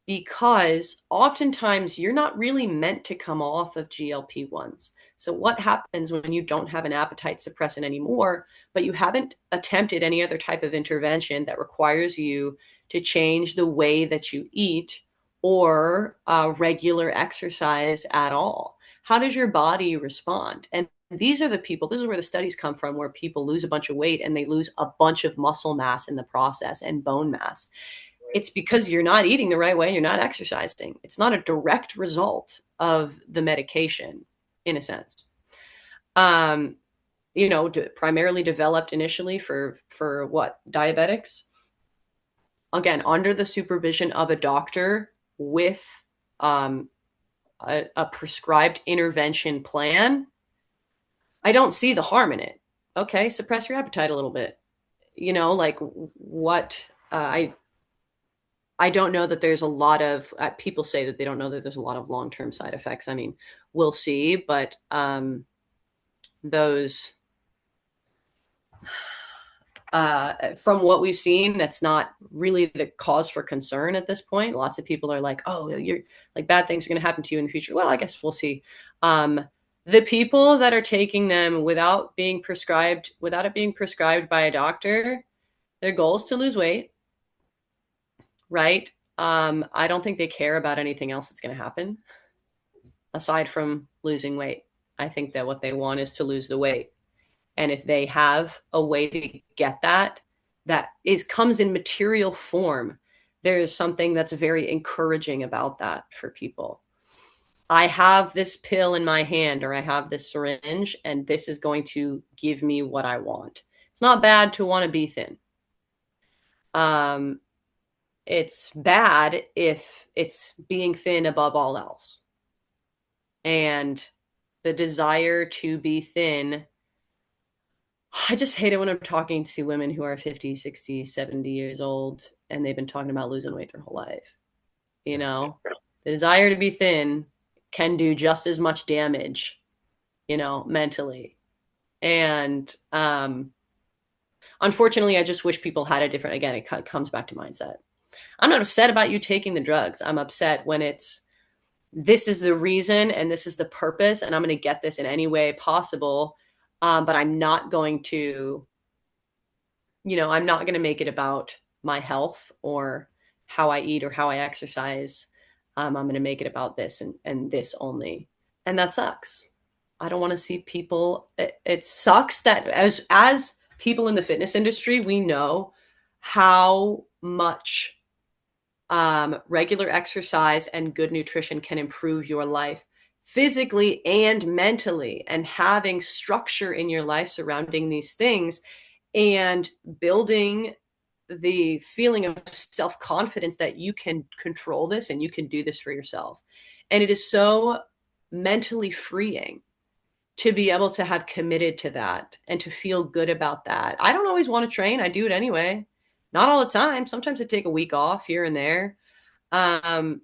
because oftentimes you're not really meant to come off of GLP-1s. So what happens when you don't have an appetite suppressant anymore, but you haven't attempted any other type of intervention that requires you to change the way that you eat or regular exercise at all? How does your body respond? And these are the people, this is where the studies come from, where people lose a bunch of weight and they lose a bunch of muscle mass in the process and bone mass. It's because you're not eating the right way, you're not exercising. It's not a direct result of the medication, in a sense. Um, Primarily developed initially for what, diabetics. Again, under the supervision of a doctor with a prescribed intervention plan. I don't see the harm in it. Okay, suppress your appetite a little bit. Like what I don't know that there's a lot of people say that they don't know that there's a lot of long-term side effects. I mean, we'll see, but those from what we've seen, that's not really the cause for concern at this point. Lots of people are like, "Oh, you're like, bad things are going to happen to you in the future." Well, I guess we'll see. The people that are taking them without it being prescribed by a doctor, their goal is to lose weight, right? I don't think they care about anything else that's going to happen aside from losing weight. I think that what they want is to lose the weight. And if they have a way to get that, that is comes in material form, there is something that's very encouraging about that for people. I have this pill in my hand or I have this syringe and this is going to give me what I want. It's not bad to want to be thin. Um, it's bad if it's being thin above all else. And the desire to be thin, I just hate it when I'm talking to women who are 50, 60, 70 years old and they've been talking about losing weight their whole life. You know, the desire to be thin can do just as much damage, mentally. And unfortunately, I just wish people had a different, again, it comes back to mindset. I'm not upset about you taking the drugs. I'm upset when it's, this is the reason and this is the purpose, and I'm going to get this in any way possible. But I'm not going to, I'm not going to make it about my health or how I eat or how I exercise. I'm going to make it about this and this only. And that sucks. I don't want to see people. It sucks that as people in the fitness industry, we know how much regular exercise and good nutrition can improve your life physically and mentally, and having structure in your life surrounding these things and building the feeling of self-confidence that you can control this and you can do this for yourself. And it is so mentally freeing to be able to have committed to that and to feel good about that. I don't always want to train. I do it anyway. Not all the time. Sometimes I take a week off here and there. But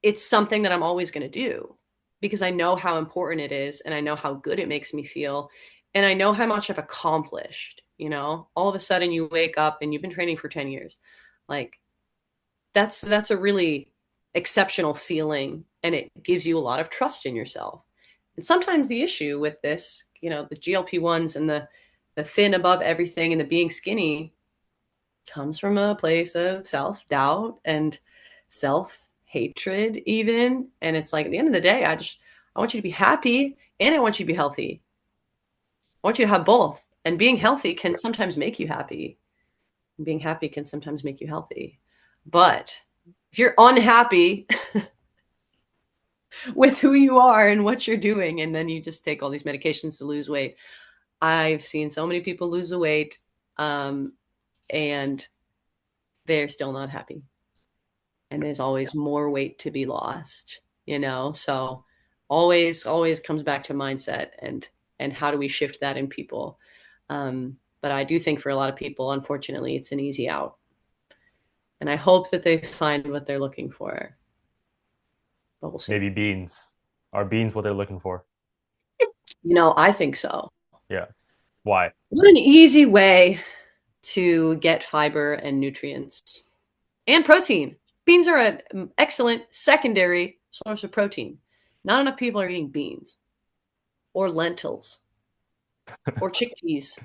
it's something that I'm always going to do because I know how important it is and I know how good it makes me feel and I know how much I've accomplished. All of a sudden you wake up and you've been training for 10 years. Like that's a really exceptional feeling, and it gives you a lot of trust in yourself. And sometimes the issue with this, the GLP-1s and the thin above everything and the being skinny comes from a place of self-doubt and self-hatred even. And it's like at the end of the day, I want you to be happy and I want you to be healthy. I want you to have both. And being healthy can sometimes make you happy. And being happy can sometimes make you healthy. But if you're unhappy with who you are and what you're doing, and then you just take all these medications to lose weight, I've seen so many people lose the weight, and they're still not happy. And there's always more weight to be lost, So always comes back to mindset and how do we shift that in people. But I do think for a lot of people, unfortunately, it's an easy out. And I hope that they find what they're looking for. But we'll see. Maybe beans. Are beans what they're looking for? I think so. Yeah. Why? What an easy way to get fiber and nutrients and protein. Beans are an excellent secondary source of protein. Not enough people are eating beans or lentils or chickpeas.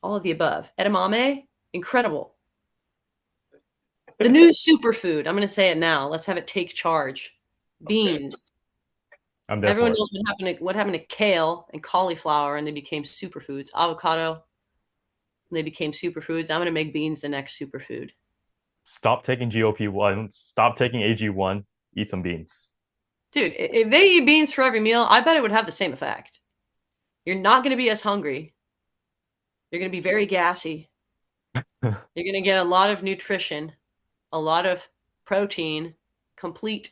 All of the above. Edamame, incredible. The new superfood. I'm going to say it now. Let's have it take charge. Beans. I'm there Everyone for it. knows what happened to kale and cauliflower, and they became superfoods. Avocado, and they became superfoods. I'm going to make beans the next superfood. Stop taking GOP1. Stop taking AG1. Eat some beans. Dude, if they eat beans for every meal, I bet it would have the same effect. You're not going to be as hungry. You're going to be very gassy. You're going to get a lot of nutrition, a lot of protein, complete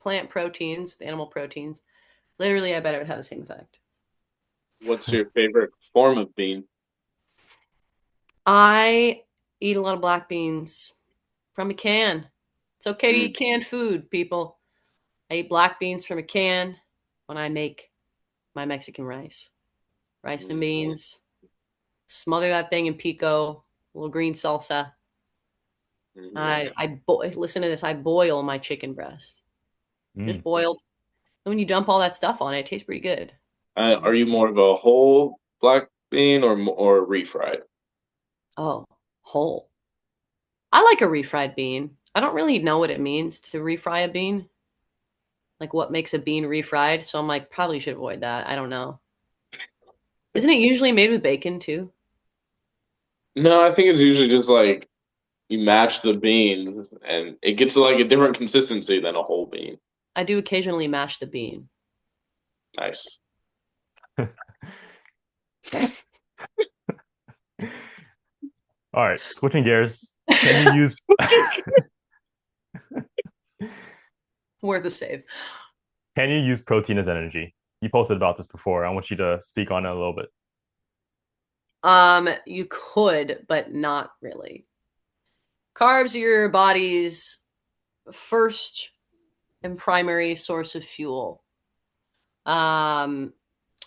plant proteins, animal proteins. Literally, I bet it would have the same effect. What's your favorite form of bean? I eat a lot of black beans from a can. It's okay to eat canned food, people. I eat black beans from a can when I make my Mexican rice. Rice and beans. Smother that thing in pico, a little green salsa. Listen to this. I boil my chicken breast, just Mm. boiled. And when you dump all that stuff on it, it tastes pretty good. Are you more of a whole black bean or refried? Oh, whole. I like a refried bean. I don't really know what it means to refry a bean. Like what makes a bean refried? So I'm like, probably should avoid that. I don't know. Isn't it usually made with bacon too? No, I think it's usually just like you mash the beans and it gets like a different consistency than a whole bean. I do occasionally mash the bean. Nice. All right, switching gears. Can you use Worth a save. can you use protein as energy? You posted about this before. I want you to speak on it a little bit. You could, but not really. Carbs are your body's first and primary source of fuel. Um,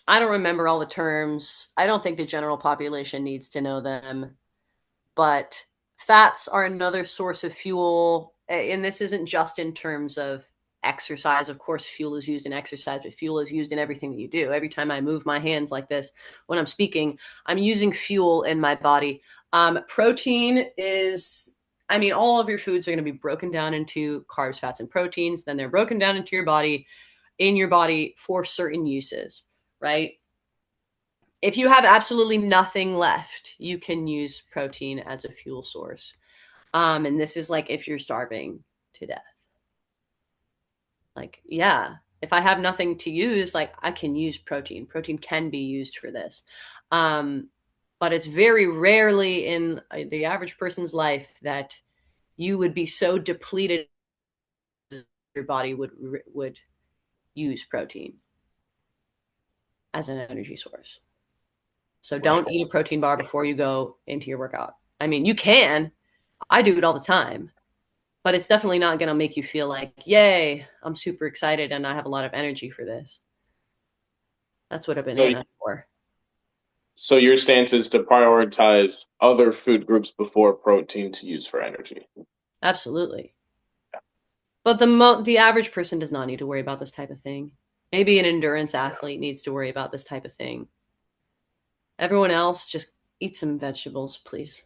I don't remember all the terms. I don't think the general population needs to know them, but fats are another source of fuel. And this isn't just in terms of exercise. Of course, fuel is used in exercise, but fuel is used in everything that you do. Every time I move my hands like this when I'm speaking, I'm using fuel in my body. Protein is, I mean, all of your foods are going to be broken down into carbs, fats, and proteins. Then they're broken down into your body, in your body for certain uses, right? If you have absolutely nothing left, you can use protein as a fuel source. And this is like if you're starving to death. Like, yeah, if I have nothing to use, like I can use protein. Protein can be used for this. Um, but it's very rarely in the average person's life that you would be so depleted your body would use protein as an energy source. So Right. don't eat a protein bar before you go into your workout. I mean, you can. I do it all the time, but it's definitely not going to make you feel like, yay, I'm super excited and I have a lot of energy for this. That's what a So, banana is for. so your stance is to prioritize other food groups before protein to use for energy. Absolutely. But the average person does not need to worry about this type of thing. Maybe an endurance athlete needs to worry about this type of thing. Everyone else just eat some vegetables, please.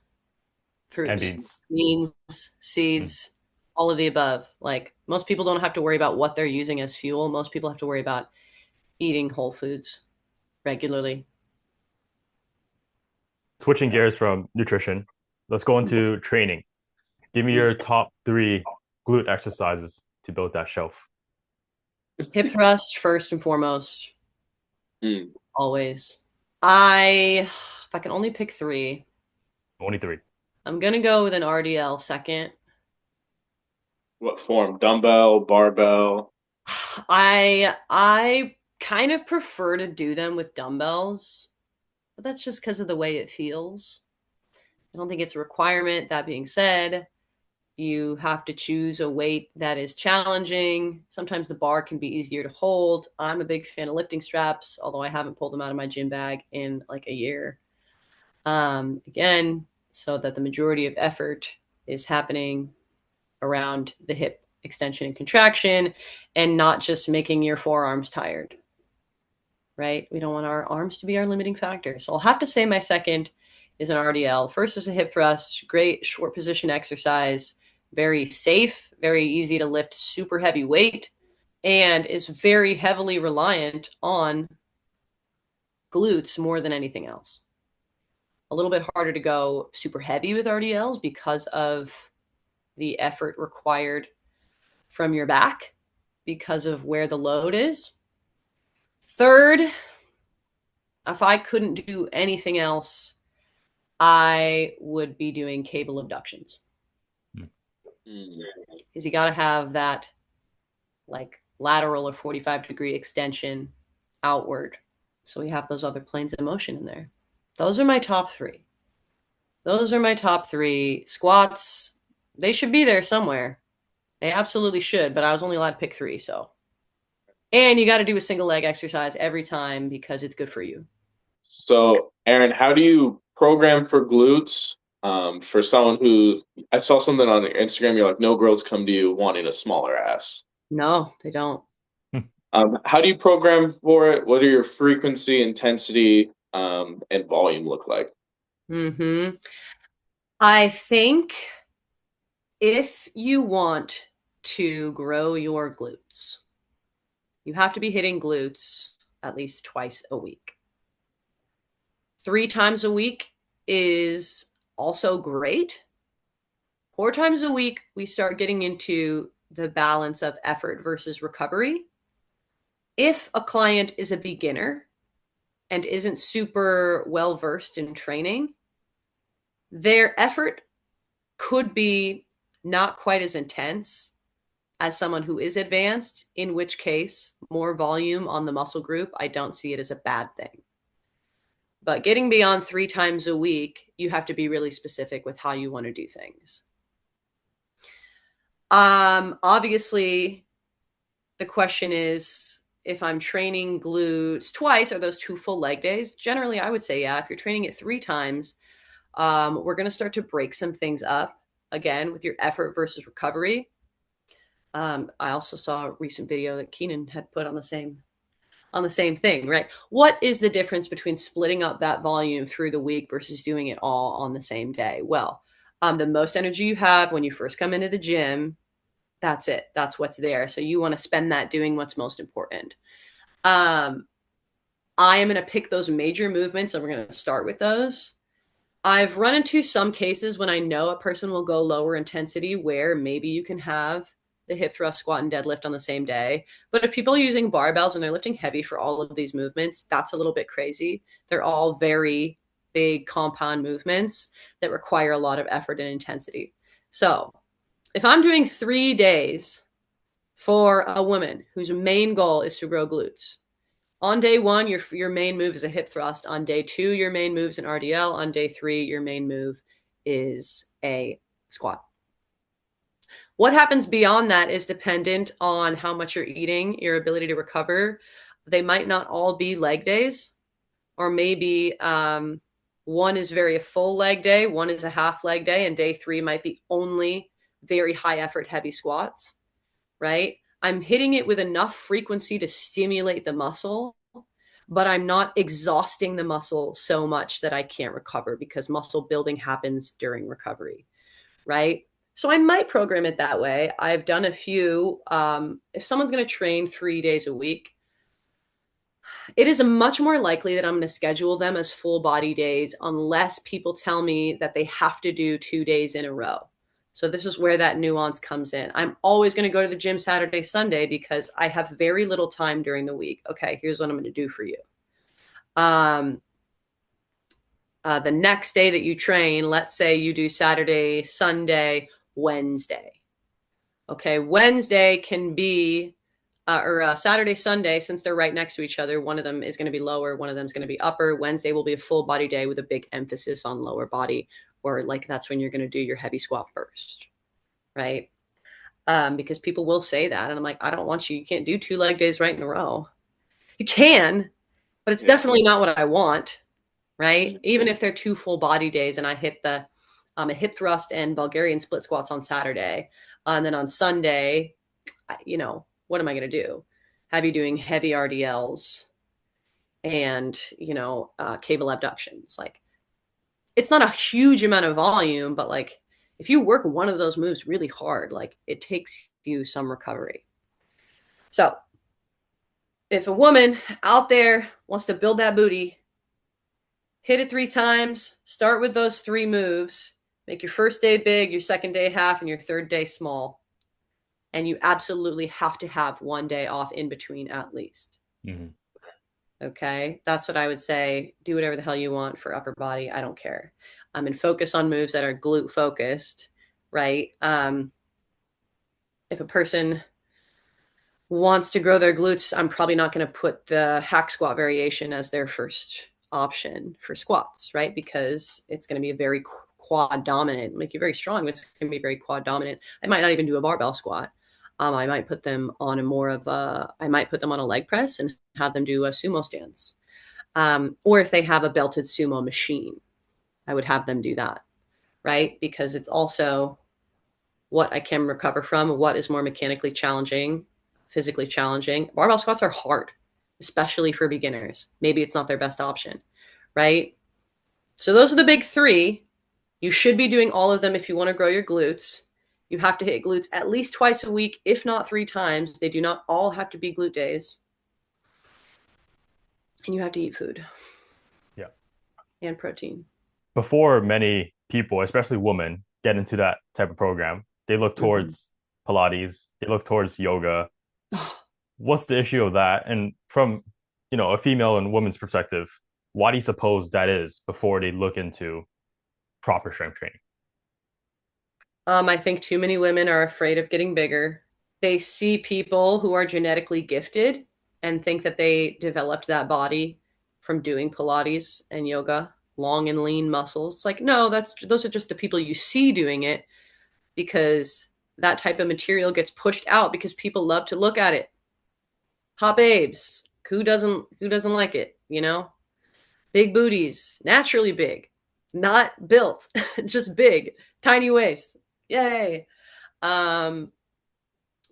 And Fruits, beans. beans, Mm. seeds, all of the above. Like most people don't have to worry about what they're using as fuel. Most people have to worry about eating whole foods regularly. Switching gears from nutrition, let's go into training. Give me your top three glute exercises to build that shelf. Hip thrust first and foremost, Mm. always. If I can only pick three, Only three. I'm gonna go with an RDL second. What form? Dumbbell, barbell? I kind of prefer to do them with dumbbells, but that's just because of the way it feels. I don't think it's a requirement. That being said, you have to choose a weight that is challenging. Sometimes the bar can be easier to hold. I'm a big fan of lifting straps, although I haven't pulled them out of my gym bag in like a year. Again, so that the majority of effort is happening around the hip extension and contraction and not just making your forearms tired, right? We don't want our arms to be our limiting factor. So I'll have to say my second is an RDL. First is a hip thrust, great short position exercise, very safe, very easy to lift super heavy weight, and is very heavily reliant on glutes more than anything else. A little bit harder to go super heavy with RDLs because of the effort required from your back because of where the load is. Third, if I couldn't do anything else, I would be doing cable abductions Mm. because you got to have that like lateral or 45-degree extension outward. So we have those other planes of motion in there. Those are my top three. Those are my top three. Squats, they should be there somewhere. They absolutely should, but I was only allowed to pick three. So, and you got to do a single leg exercise every time because it's good for you. So, Erin, how do you program for glutes? For someone who I saw something on Instagram, you're like, no girls come to you wanting a smaller ass. No, they don't. How do you program for it? What are your frequency, intensity, and volume look like? Hmm. I think if you want to grow your glutes, You have to be hitting glutes at least twice a week. 3 times a week is also great. 4 times a week, we start getting into the balance of effort versus recovery. If a client is a beginner and isn't super well versed in training, their effort could be not quite as intense as someone who is advanced, in which case, more volume on the muscle group, I don't see it as a bad thing. But getting beyond 3 times a week, you have to be really specific with how you want to do things. Obviously, the question is, if I'm training glutes twice, are those 2 full leg days? Generally, I would say, yeah. If you're training it 3 times, we're going to start to break some things up again with your effort versus recovery. I also saw a recent video that Keenan had put on the same thing, right? What is the difference between splitting up that volume through the week versus doing it all on the same day? Well, the most energy you have when you first come into the gym, that's it. That's what's there. So you want to spend that doing what's most important. I am going to pick those major movements and we're going to start with those. I've run into some cases when I know a person will go lower intensity where maybe you can have the hip thrust, squat, and deadlift on the same day. But if people are using barbells and they're lifting heavy for all of these movements, that's a little bit crazy. They're all very big compound movements that require a lot of effort and intensity. So if I'm doing 3 days for a woman whose main goal is to grow glutes, on day 1, your main move is a hip thrust. On day 2, your main move is an RDL. On day 3, your main move is a squat. What happens beyond that is dependent on how much you're eating, your ability to recover. They might not all be leg days, or maybe one is very a full leg day, one is a half leg day, and day 3 might be only very high effort, heavy squats, right? I'm hitting it with enough frequency to stimulate the muscle, but I'm not exhausting the muscle so much that I can't recover, because muscle building happens during recovery, right? So I might program it that way. I've done a few. If someone's going to train 3 days a week, it is much more likely that I'm going to schedule them as full body days unless people tell me that they have to do 2 days in a row. So this is where that nuance comes in. I'm always going to go to the gym Saturday, Sunday because I have very little time during the week. Okay, here's what I'm going to do for you. The next day that you train, let's say you do Saturday, Sunday, Wednesday. Okay, Wednesday can be, or Saturday, Sunday, since they're right next to each other, one of them is going to be lower, one of them is going to be upper. Wednesday will be a full body day with a big emphasis on lower body, or like that's when you're going to do your heavy squat first, right? Because people will say that, and I'm like, I don't want you can't do 2 leg days right in a row. You can, but it's definitely not what I want, right? Even if they're 2 full body days and I hit the a hip thrust and Bulgarian split squats on Saturday, and then on Sunday, what am I going to do? Have you doing heavy RDLs and, cable abductions? Like, it's not a huge amount of volume, but like if you work one of those moves really hard, like it takes you some recovery. So if a woman out there wants to build that booty, hit it 3 times, start with those 3 moves, make your first day big, your second day half, and your third day small. And you absolutely have to have 1 day off in between at least. Mm-hmm. Okay, that's what I would say. Do whatever the hell you want for upper body. I don't care. And focus on moves that are glute focused, right? If a person wants to grow their glutes, I'm probably not going to put the hack squat variation as their first option for squats, right? Because it's going to be a very quad dominant, make you very strong, but it's going to be very quad dominant. I might not even do a barbell squat. I might put them on I might put them on a leg press and have them do a sumo stance. Or if they have a belted sumo machine, I would have them do that, right? Because it's also what I can recover from, what is more mechanically challenging, physically challenging. Barbell squats are hard, especially for beginners. Maybe it's not their best option, right? So those are the big 3. You should be doing all of them if you want to grow your glutes. You have to hit glutes at least twice a week, if not 3 times. They do not all have to be glute days. And you have to eat food Yeah. and protein. Before many people, especially women, get into that type of program, they look Mm-hmm. towards Pilates, they look towards yoga. What's the issue of that? And from, a female and woman's perspective, why do you suppose that is before they look into proper strength training? I think too many women are afraid of getting bigger. They see people who are genetically gifted and think that they developed that body from doing Pilates and yoga, long and lean muscles. It's like, no, those are just the people you see doing it because that type of material gets pushed out because people love to look at it. Hot babes. Who doesn't like it, you know? Big booties, naturally big, not built, just big, tiny waist. Yay. Um,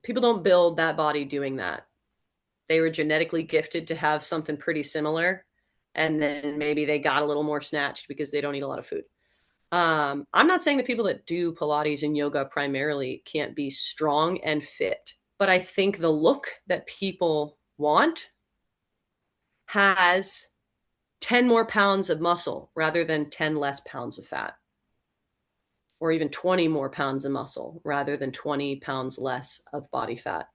People don't build that body doing that. They were genetically gifted to have something pretty similar, and then maybe they got a little more snatched because they don't eat a lot of food. I'm not saying the people that do Pilates and yoga primarily can't be strong and fit, but I think the look that people want has 10 more pounds of muscle rather than 10 less pounds of fat, or even 20 more pounds of muscle rather than 20 pounds less of body fat.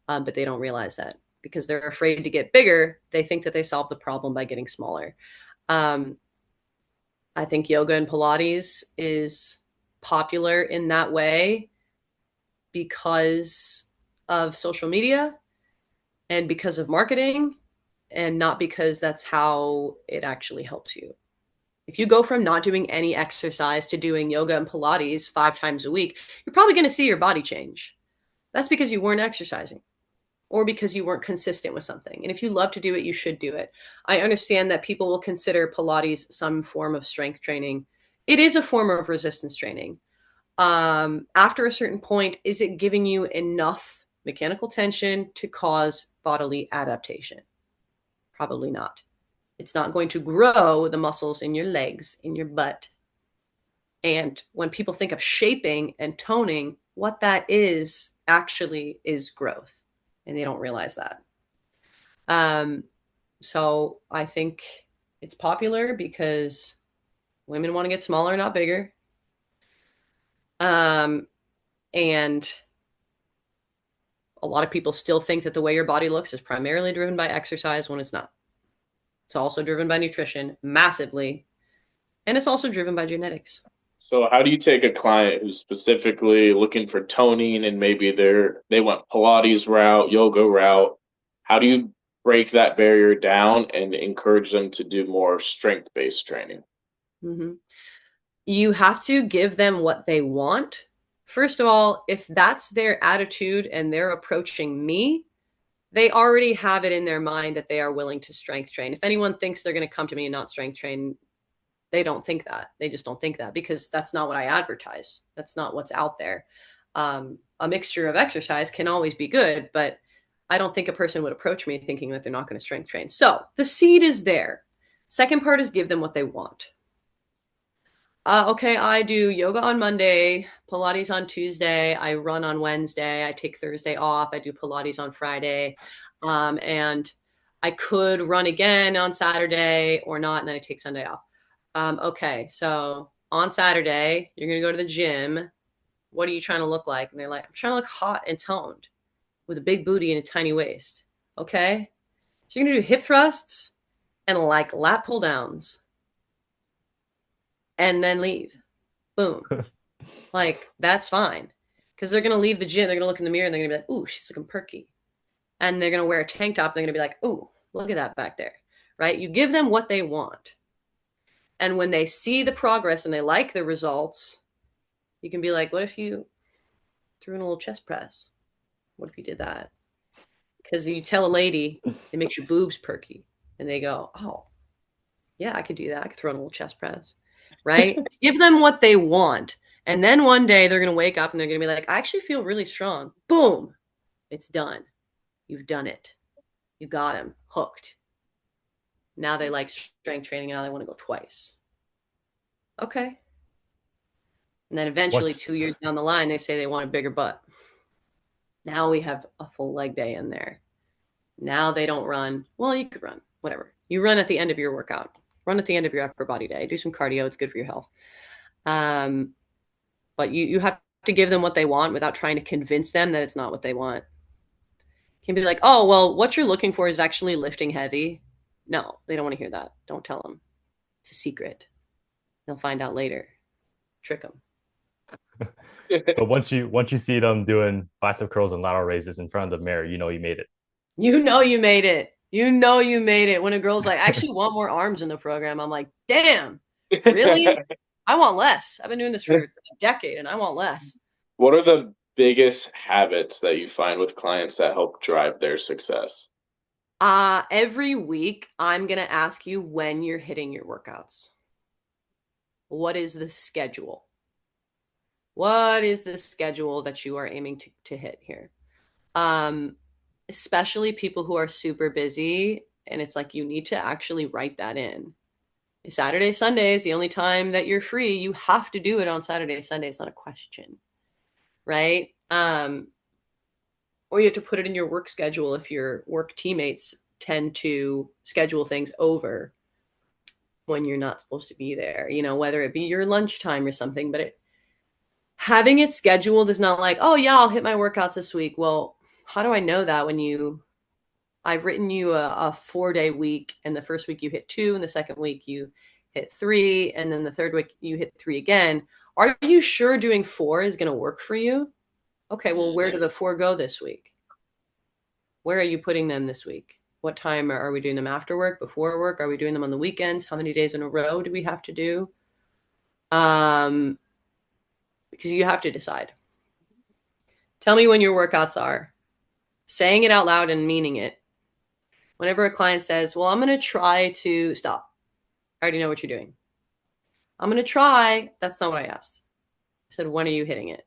But they don't realize that because they're afraid to get bigger. They think that they solve the problem by getting smaller. Um, I think yoga and Pilates is popular in that way because of social media and because of marketing, and not because that's how it actually helps you. If you go from not doing any exercise to doing yoga and Pilates 5 times a week, you're probably going to see your body change. That's because you weren't exercising or because you weren't consistent with something. And if you love to do it, you should do it. I understand that people will consider Pilates some form of strength training. It is a form of resistance training. After a certain point, is it giving you enough mechanical tension to cause bodily adaptation? Probably not. It's not going to grow the muscles in your legs, in your butt. And when people think of shaping and toning, what that is actually is growth. And they don't realize that. Um, so I think it's popular because women want to get smaller, not bigger. Um, and a lot of people still think that the way your body looks is primarily driven by exercise when it's not. It's also driven by nutrition massively, and it's also driven by genetics. So how do you take a client who's specifically looking for toning and maybe they went Pilates route, yoga route? How do you break that barrier down and encourage them to do more strength-based training? Mm-hmm. You have to give them what they want. First of all, if that's their attitude and they're approaching me, they already have it in their mind that they are willing to strength train. If anyone thinks they're going to come to me and not strength train, they don't think that. They just don't think that because that's not what I advertise. That's not what's out there. A mixture of exercise can always be good, but I don't think a person would approach me thinking that they're not going to strength train. So the seed is there. Second part is give them what they want. Okay, I do yoga on Monday, Pilates on Tuesday, I run on Wednesday, I take Thursday off, I do Pilates on Friday, and I could run again on Saturday or not, and then I take Sunday off. Okay, so on Saturday, you're gonna go to the gym. What are you trying to look like? And they're like, I'm trying to look hot and toned with a big booty and a tiny waist. Okay, so you're gonna do hip thrusts and like lat pull downs and then leave. Boom. Like, that's fine. Because they're going to leave the gym. They're going to look in the mirror and they're going to be like, ooh, she's looking perky. And they're going to wear a tank top. And they're going to be like, ooh, look at that back there. Right? You give them what they want. And when they see the progress and they like the results, you can be like, what if you threw in a little chest press? What if you did that? Because you tell a lady, it makes your boobs perky. And they go, oh, yeah, I could do that. I could throw in a little chest press. Right? Give them what they want. And then one day they're going to wake up and they're going to be like, I actually feel really strong. Boom. It's done. You've done it. You got him hooked. Now they like strength training. Now they want to go twice. Okay. And then eventually What 2 years down the line, they say they want a bigger butt. Now we have a full leg day in there. Now they don't run. Well, you could run, whatever. You run at the end of your workout. Run at the end of your upper body day. Do some cardio. It's good for your health. Um, but you have to give them what they want without trying to convince them that it's not what they want. You can be like, oh, well, what you're looking for is actually lifting heavy. No, they don't want to hear that. Don't tell them. It's a secret. They'll find out later. Trick them. but once you see them doing bicep curls and lateral raises in front of the mirror, you know you made it. You know you made it. You know you made it. When a girl's like, I actually want more arms in the program, I'm like, damn, really? I want less. I've been doing this for a decade and I want less. What are the biggest habits that you find with clients that help drive their success? Every week I'm gonna ask you when you're hitting your workouts. What is the schedule? What is the schedule that you are aiming to hit here? Um, Especially people who are super busy, and it's like you need to actually write that in. Saturday, Sunday is the only time that you're free. You have to do it on Saturday, Sunday. It's not a question, right? Or you have to put it in your work schedule if your work teammates tend to schedule things over when you're not supposed to be there, whether it be your lunchtime or something. But having it scheduled is not like, oh, yeah, I'll hit my workouts this week. Well, how do I know that when I've written you a 4-day week, and the first week you hit 2, and the second week you hit 3, and then the third week you hit 3 again. Are you sure doing 4 is going to work for you? Okay, well, where do the 4 go this week? Where are you putting them this week? What time are we doing them? After work, before work? Are we doing them on the weekends? How many days in a row do we have to do? Because you have to decide. Tell me when your workouts are. Saying it out loud and meaning it. Whenever a client says, well, I'm going to try to stop. I already know what you're doing. I'm going to try. That's not what I asked. I said, when are you hitting it?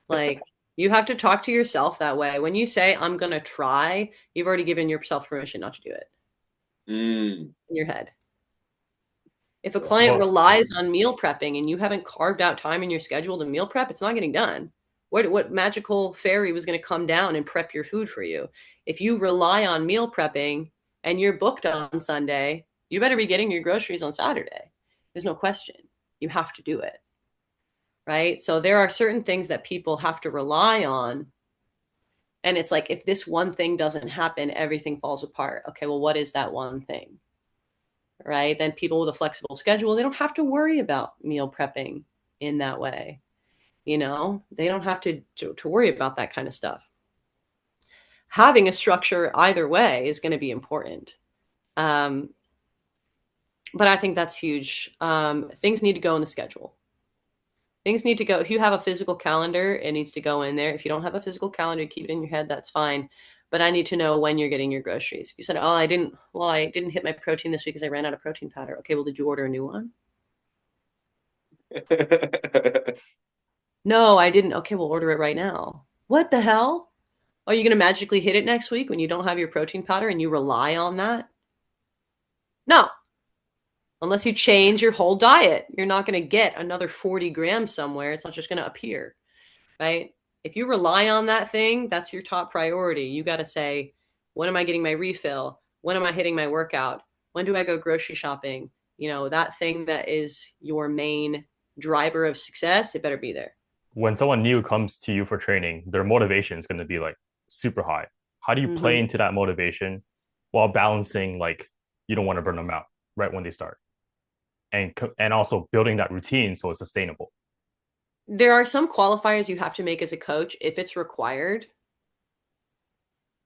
Like, you have to talk to yourself that way. When you say, I'm going to try, you've already given yourself permission not to do it Mm. in your head. If a client Well, relies on meal prepping and you haven't carved out time in your schedule to meal prep, it's not getting done. What magical fairy was going to come down and prep your food for you? If you rely on meal prepping and you're booked on Sunday, you better be getting your groceries on Saturday. There's no question. You have to do it. Right? So there are certain things that people have to rely on. And it's like, if this one thing doesn't happen, everything falls apart. Okay, well, what is that one thing? Right? Then people with a flexible schedule, they don't have to worry about meal prepping in that way. They don't have to worry about that kind of stuff. Having a structure either way is going to be important. But I think that's huge. Things need to go in the schedule. Things need to go. If you have a physical calendar, it needs to go in there. If you don't have a physical calendar, keep it in your head. That's fine. But I need to know when you're getting your groceries. If you said, oh, I didn't hit my protein this week because I ran out of protein powder. Okay, well, did you order a new one? No, I didn't. Okay, we'll order it right now. What the hell? Are you going to magically hit it next week when you don't have your protein powder and you rely on that? No. Unless you change your whole diet, you're not going to get another 40 grams somewhere. It's not just going to appear, right? If you rely on that thing, that's your top priority. You got to say, when am I getting my refill? When am I hitting my workout? When do I go grocery shopping? That thing that is your main driver of success, it better be there. when someone new comes to you for training, their motivation is going to be like super high. How do you play Mm-hmm. into that motivation while balancing like you don't want to burn them out right when they start, and also building that routine so it's sustainable? There are some qualifiers you have to make as a coach if it's required,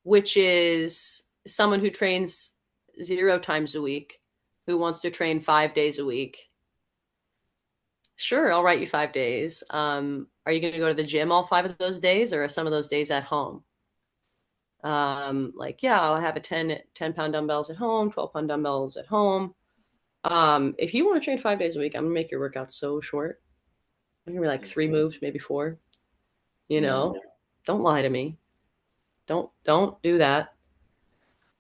which is someone who trains 0 times a week, who wants to train 5 days a week. Sure, I'll write you 5 days. Are you going to go to the gym all 5 of those days, or are some of those days at home? Like, yeah, I'll have a 10-pound dumbbells at home, 12-pound dumbbells at home. If you want to train 5 days a week, I'm going to make your workout so short. I'm going to be like 3 moves, maybe 4. Don't lie to me. Don't do that.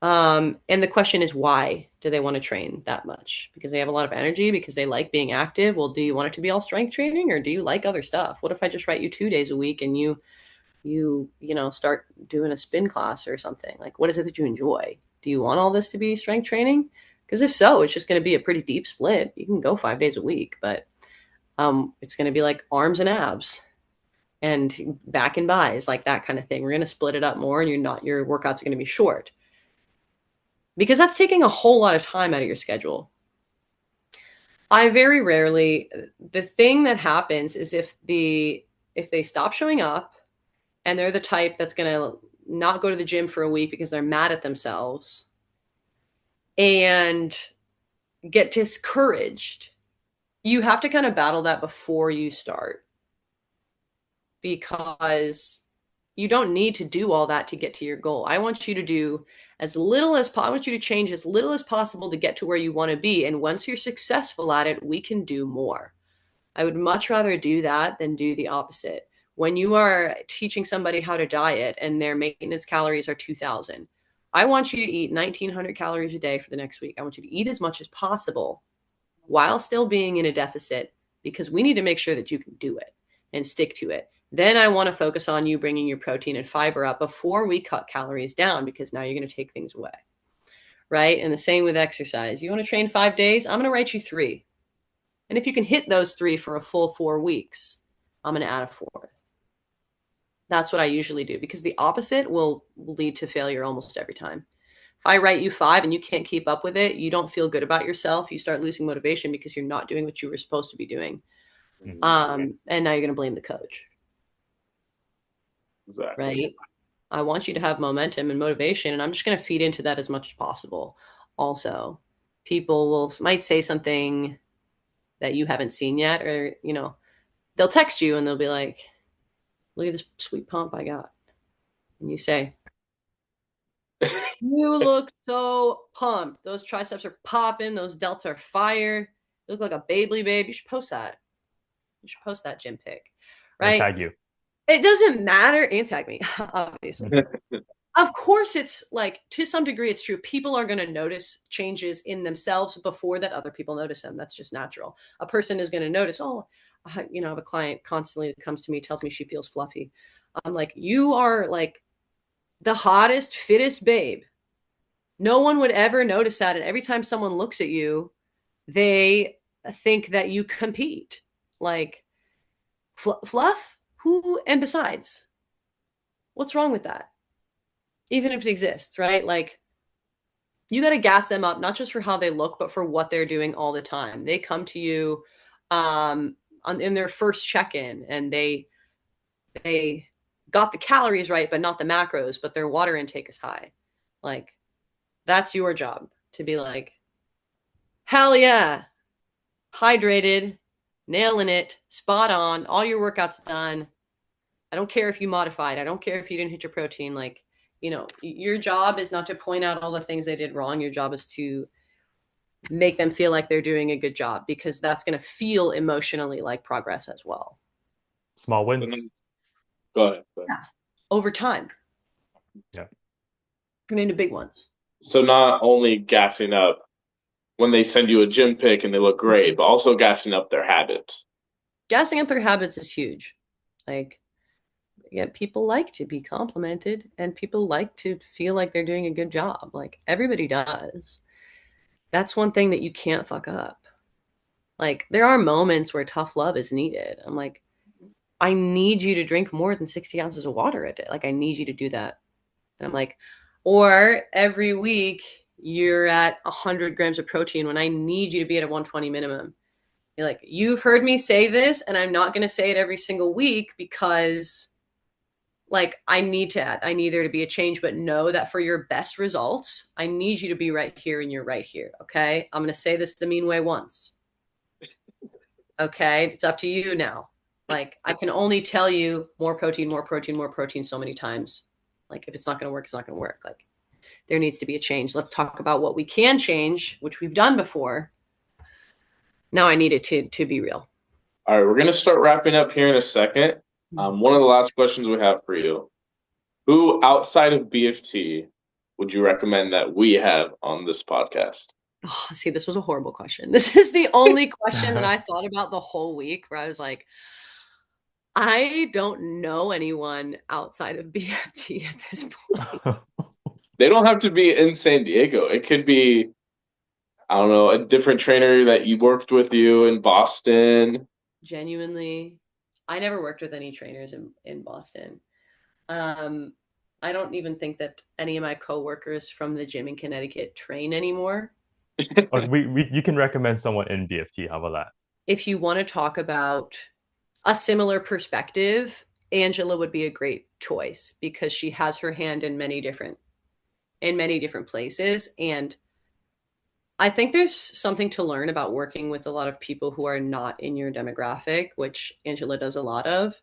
And the question is, why do they want to train that much? Because they have a lot of energy, because they like being active. Well, do you want it to be all strength training, or do you like other stuff? What if I just write you 2 days a week and you start doing a spin class or something? Like, what is it that you enjoy? Do you want all this to be strength training? Because if so, it's just going to be a pretty deep split. You can go 5 days a week, but it's going to be like arms and abs and back and buys, like that kind of thing. We're going to split it up more, and your workouts are going to be short, because that's taking a whole lot of time out of your schedule. I very rarely, the thing that happens is if they stop showing up and they're the type that's going to not go to the gym for a week because they're mad at themselves and get discouraged, you have to kind of battle that before you start, because you don't need to do all that to get to your goal. I want you to do as little as I want you to change as little as possible to get to where you want to be. And once you're successful at it, we can do more. I would much rather do that than do the opposite. When you are teaching somebody how to diet and their maintenance calories are 2,000, I want you to eat 1,900 calories a day for the next week. I want you to eat as much as possible while still being in a deficit, because we need to make sure that you can do it and stick to it. Then I want to focus on you bringing your protein and fiber up before we cut calories down, because now you're going to take things away. Right? And the same with exercise. You want to train 5 days? I'm going to write you 3. And if you can hit those 3 for a full 4 weeks, I'm going to add a 4th. That's what I usually do, because the opposite will lead to failure almost every time. If I write you 5 and you can't keep up with it, you don't feel good about yourself. You start losing motivation because you're not doing what you were supposed to be doing. And now you're going to blame the coach. Exactly. Right? I want you to have momentum and motivation, and I'm just going to feed into that as much as possible. Also, people might say something that you haven't seen yet, or they'll text you and they'll be like, "Look at this sweet pump I got," and you say, "You look so pumped. Those triceps are popping. Those delts are fire. You look like a Babley babe. You should post that. You should post that gym pic." And Right? tag you. It doesn't matter. And tag me, obviously. Of course, it's like, to some degree, it's true. People are going to notice changes in themselves before that other people notice them. That's just natural. A person is going to notice, oh, I have a client constantly that comes to me, tells me she feels fluffy. I'm like, you are like the hottest, fittest babe. No one would ever notice that. And every time someone looks at you, they think that you compete. Like, fluff? Who? And besides, what's wrong with that? Even if it exists, right? Like, you got to gas them up, not just for how they look, but for what they're doing all the time. They come to you in their first check-in, and they got the calories right, but not the macros, but their water intake is high. Like, that's your job to be like, hell yeah, hydrated, nailing it, spot on, all your workouts done. I don't care if you modified. I don't care if you didn't hit your protein. Like, your job is not to point out all the things they did wrong. Your job is to make them feel like they're doing a good job, because that's going to feel emotionally like progress as well. Small wins. Go ahead. Yeah. Over time. Yeah. Turn into big ones. So not only gassing up when they send you a gym pic and they look great, but also gassing up their habits. Gassing up their habits is huge. Like, yeah, people like to be complimented, and people like to feel like they're doing a good job. Like, everybody does. That's one thing that you can't fuck up. Like, there are moments where tough love is needed. I'm like, I need you to drink more than 60 ounces of water a day. Like, I need you to do that. And I'm like, or every week you're at 100 grams of protein when I need you to be at a 120 minimum. You're like, you've heard me say this, and I'm not going to say it every single week, because like, I need there to be a change, but know that for your best results, I need you to be right here, and you're right here. Okay. I'm going to say this the mean way once. Okay. It's up to you now. Like, I can only tell you more protein, more protein, more protein so many times. Like, if it's not going to work, it's not going to work. Like, there needs to be a change. Let's talk about what we can change, which we've done before. Now I need it to be real. All right, we're going to start wrapping up here in a second. One of the last questions we have for you. Who outside of BFT would you recommend that we have on this podcast? Oh, see, this was a horrible question. This is the only question that I thought about the whole week where I was like, I don't know anyone outside of BFT at this point. They don't have to be in San Diego. It could be, I don't know, a different trainer that you worked with you in Boston. Genuinely, I never worked with any trainers in Boston. Um, I don't even think that any of my coworkers from the gym in Connecticut train anymore. Or you can recommend someone in BFT. How about that? If you want to talk about a similar perspective, Angela would be a great choice because she has her hand in many different places. And I think there's something to learn about working with a lot of people who are not in your demographic, which Angela does a lot of.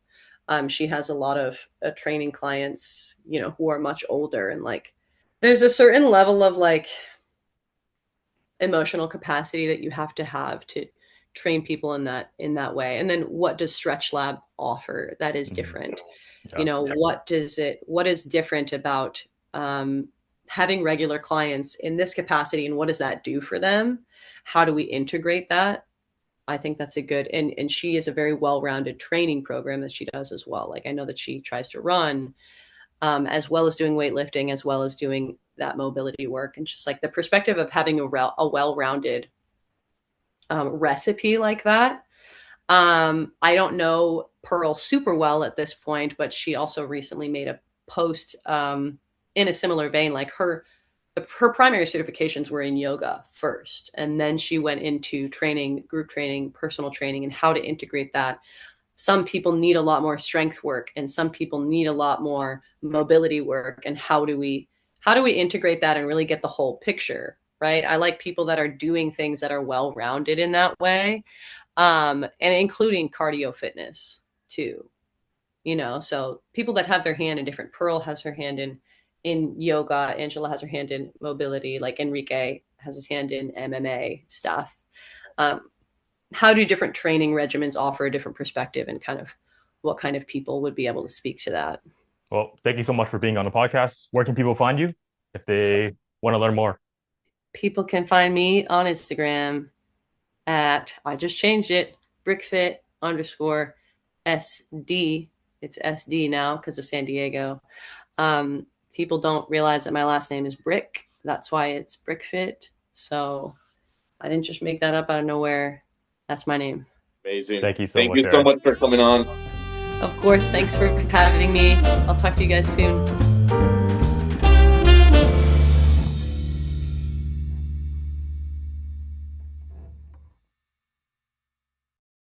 She has a lot of training clients, you know, who are much older, and like there's a certain level of like emotional capacity that you have to train people in that way. And then what does Stretch Lab offer that is Mhm. different? You Yeah. know, what is different about having regular clients in this capacity, and what does that do for them? How do we integrate that? I think that's a good, and she is a very well-rounded training program that she does as well. Like I know that she tries to run as well as doing weightlifting, as well as doing that mobility work, and just like the perspective of having a well-rounded recipe like that. I don't know Pearl super well at this point, but she also recently made a post in a similar vein. Like her primary certifications were in yoga first, and then she went into training, group training, personal training, and how to integrate that. Some people need a lot more strength work, and some people need a lot more mobility work. And how do we integrate that and really get the whole picture? Right. I like people that are doing things that are well rounded in that way, and including cardio fitness too. You know, so people that have their hand in different. Pearl has her hand in yoga. Angela has her hand in mobility. Like Enrique has his hand in MMA stuff. Um, how do different training regimens offer a different perspective, and kind of what kind of people would be able to speak to that? Well, thank you so much for being on the podcast. Where can people find you if they want to learn more? People can find me on Instagram at, I just changed it, brickfit underscore SD. It's SD now because of San Diego. People don't realize that my last name is Brick. That's why it's Brickfit. So I didn't just make that up out of nowhere. That's my name. Amazing. Thank you so Thank much, you so Erin. much for coming on. Of course, thanks for having me. I'll talk to you guys soon.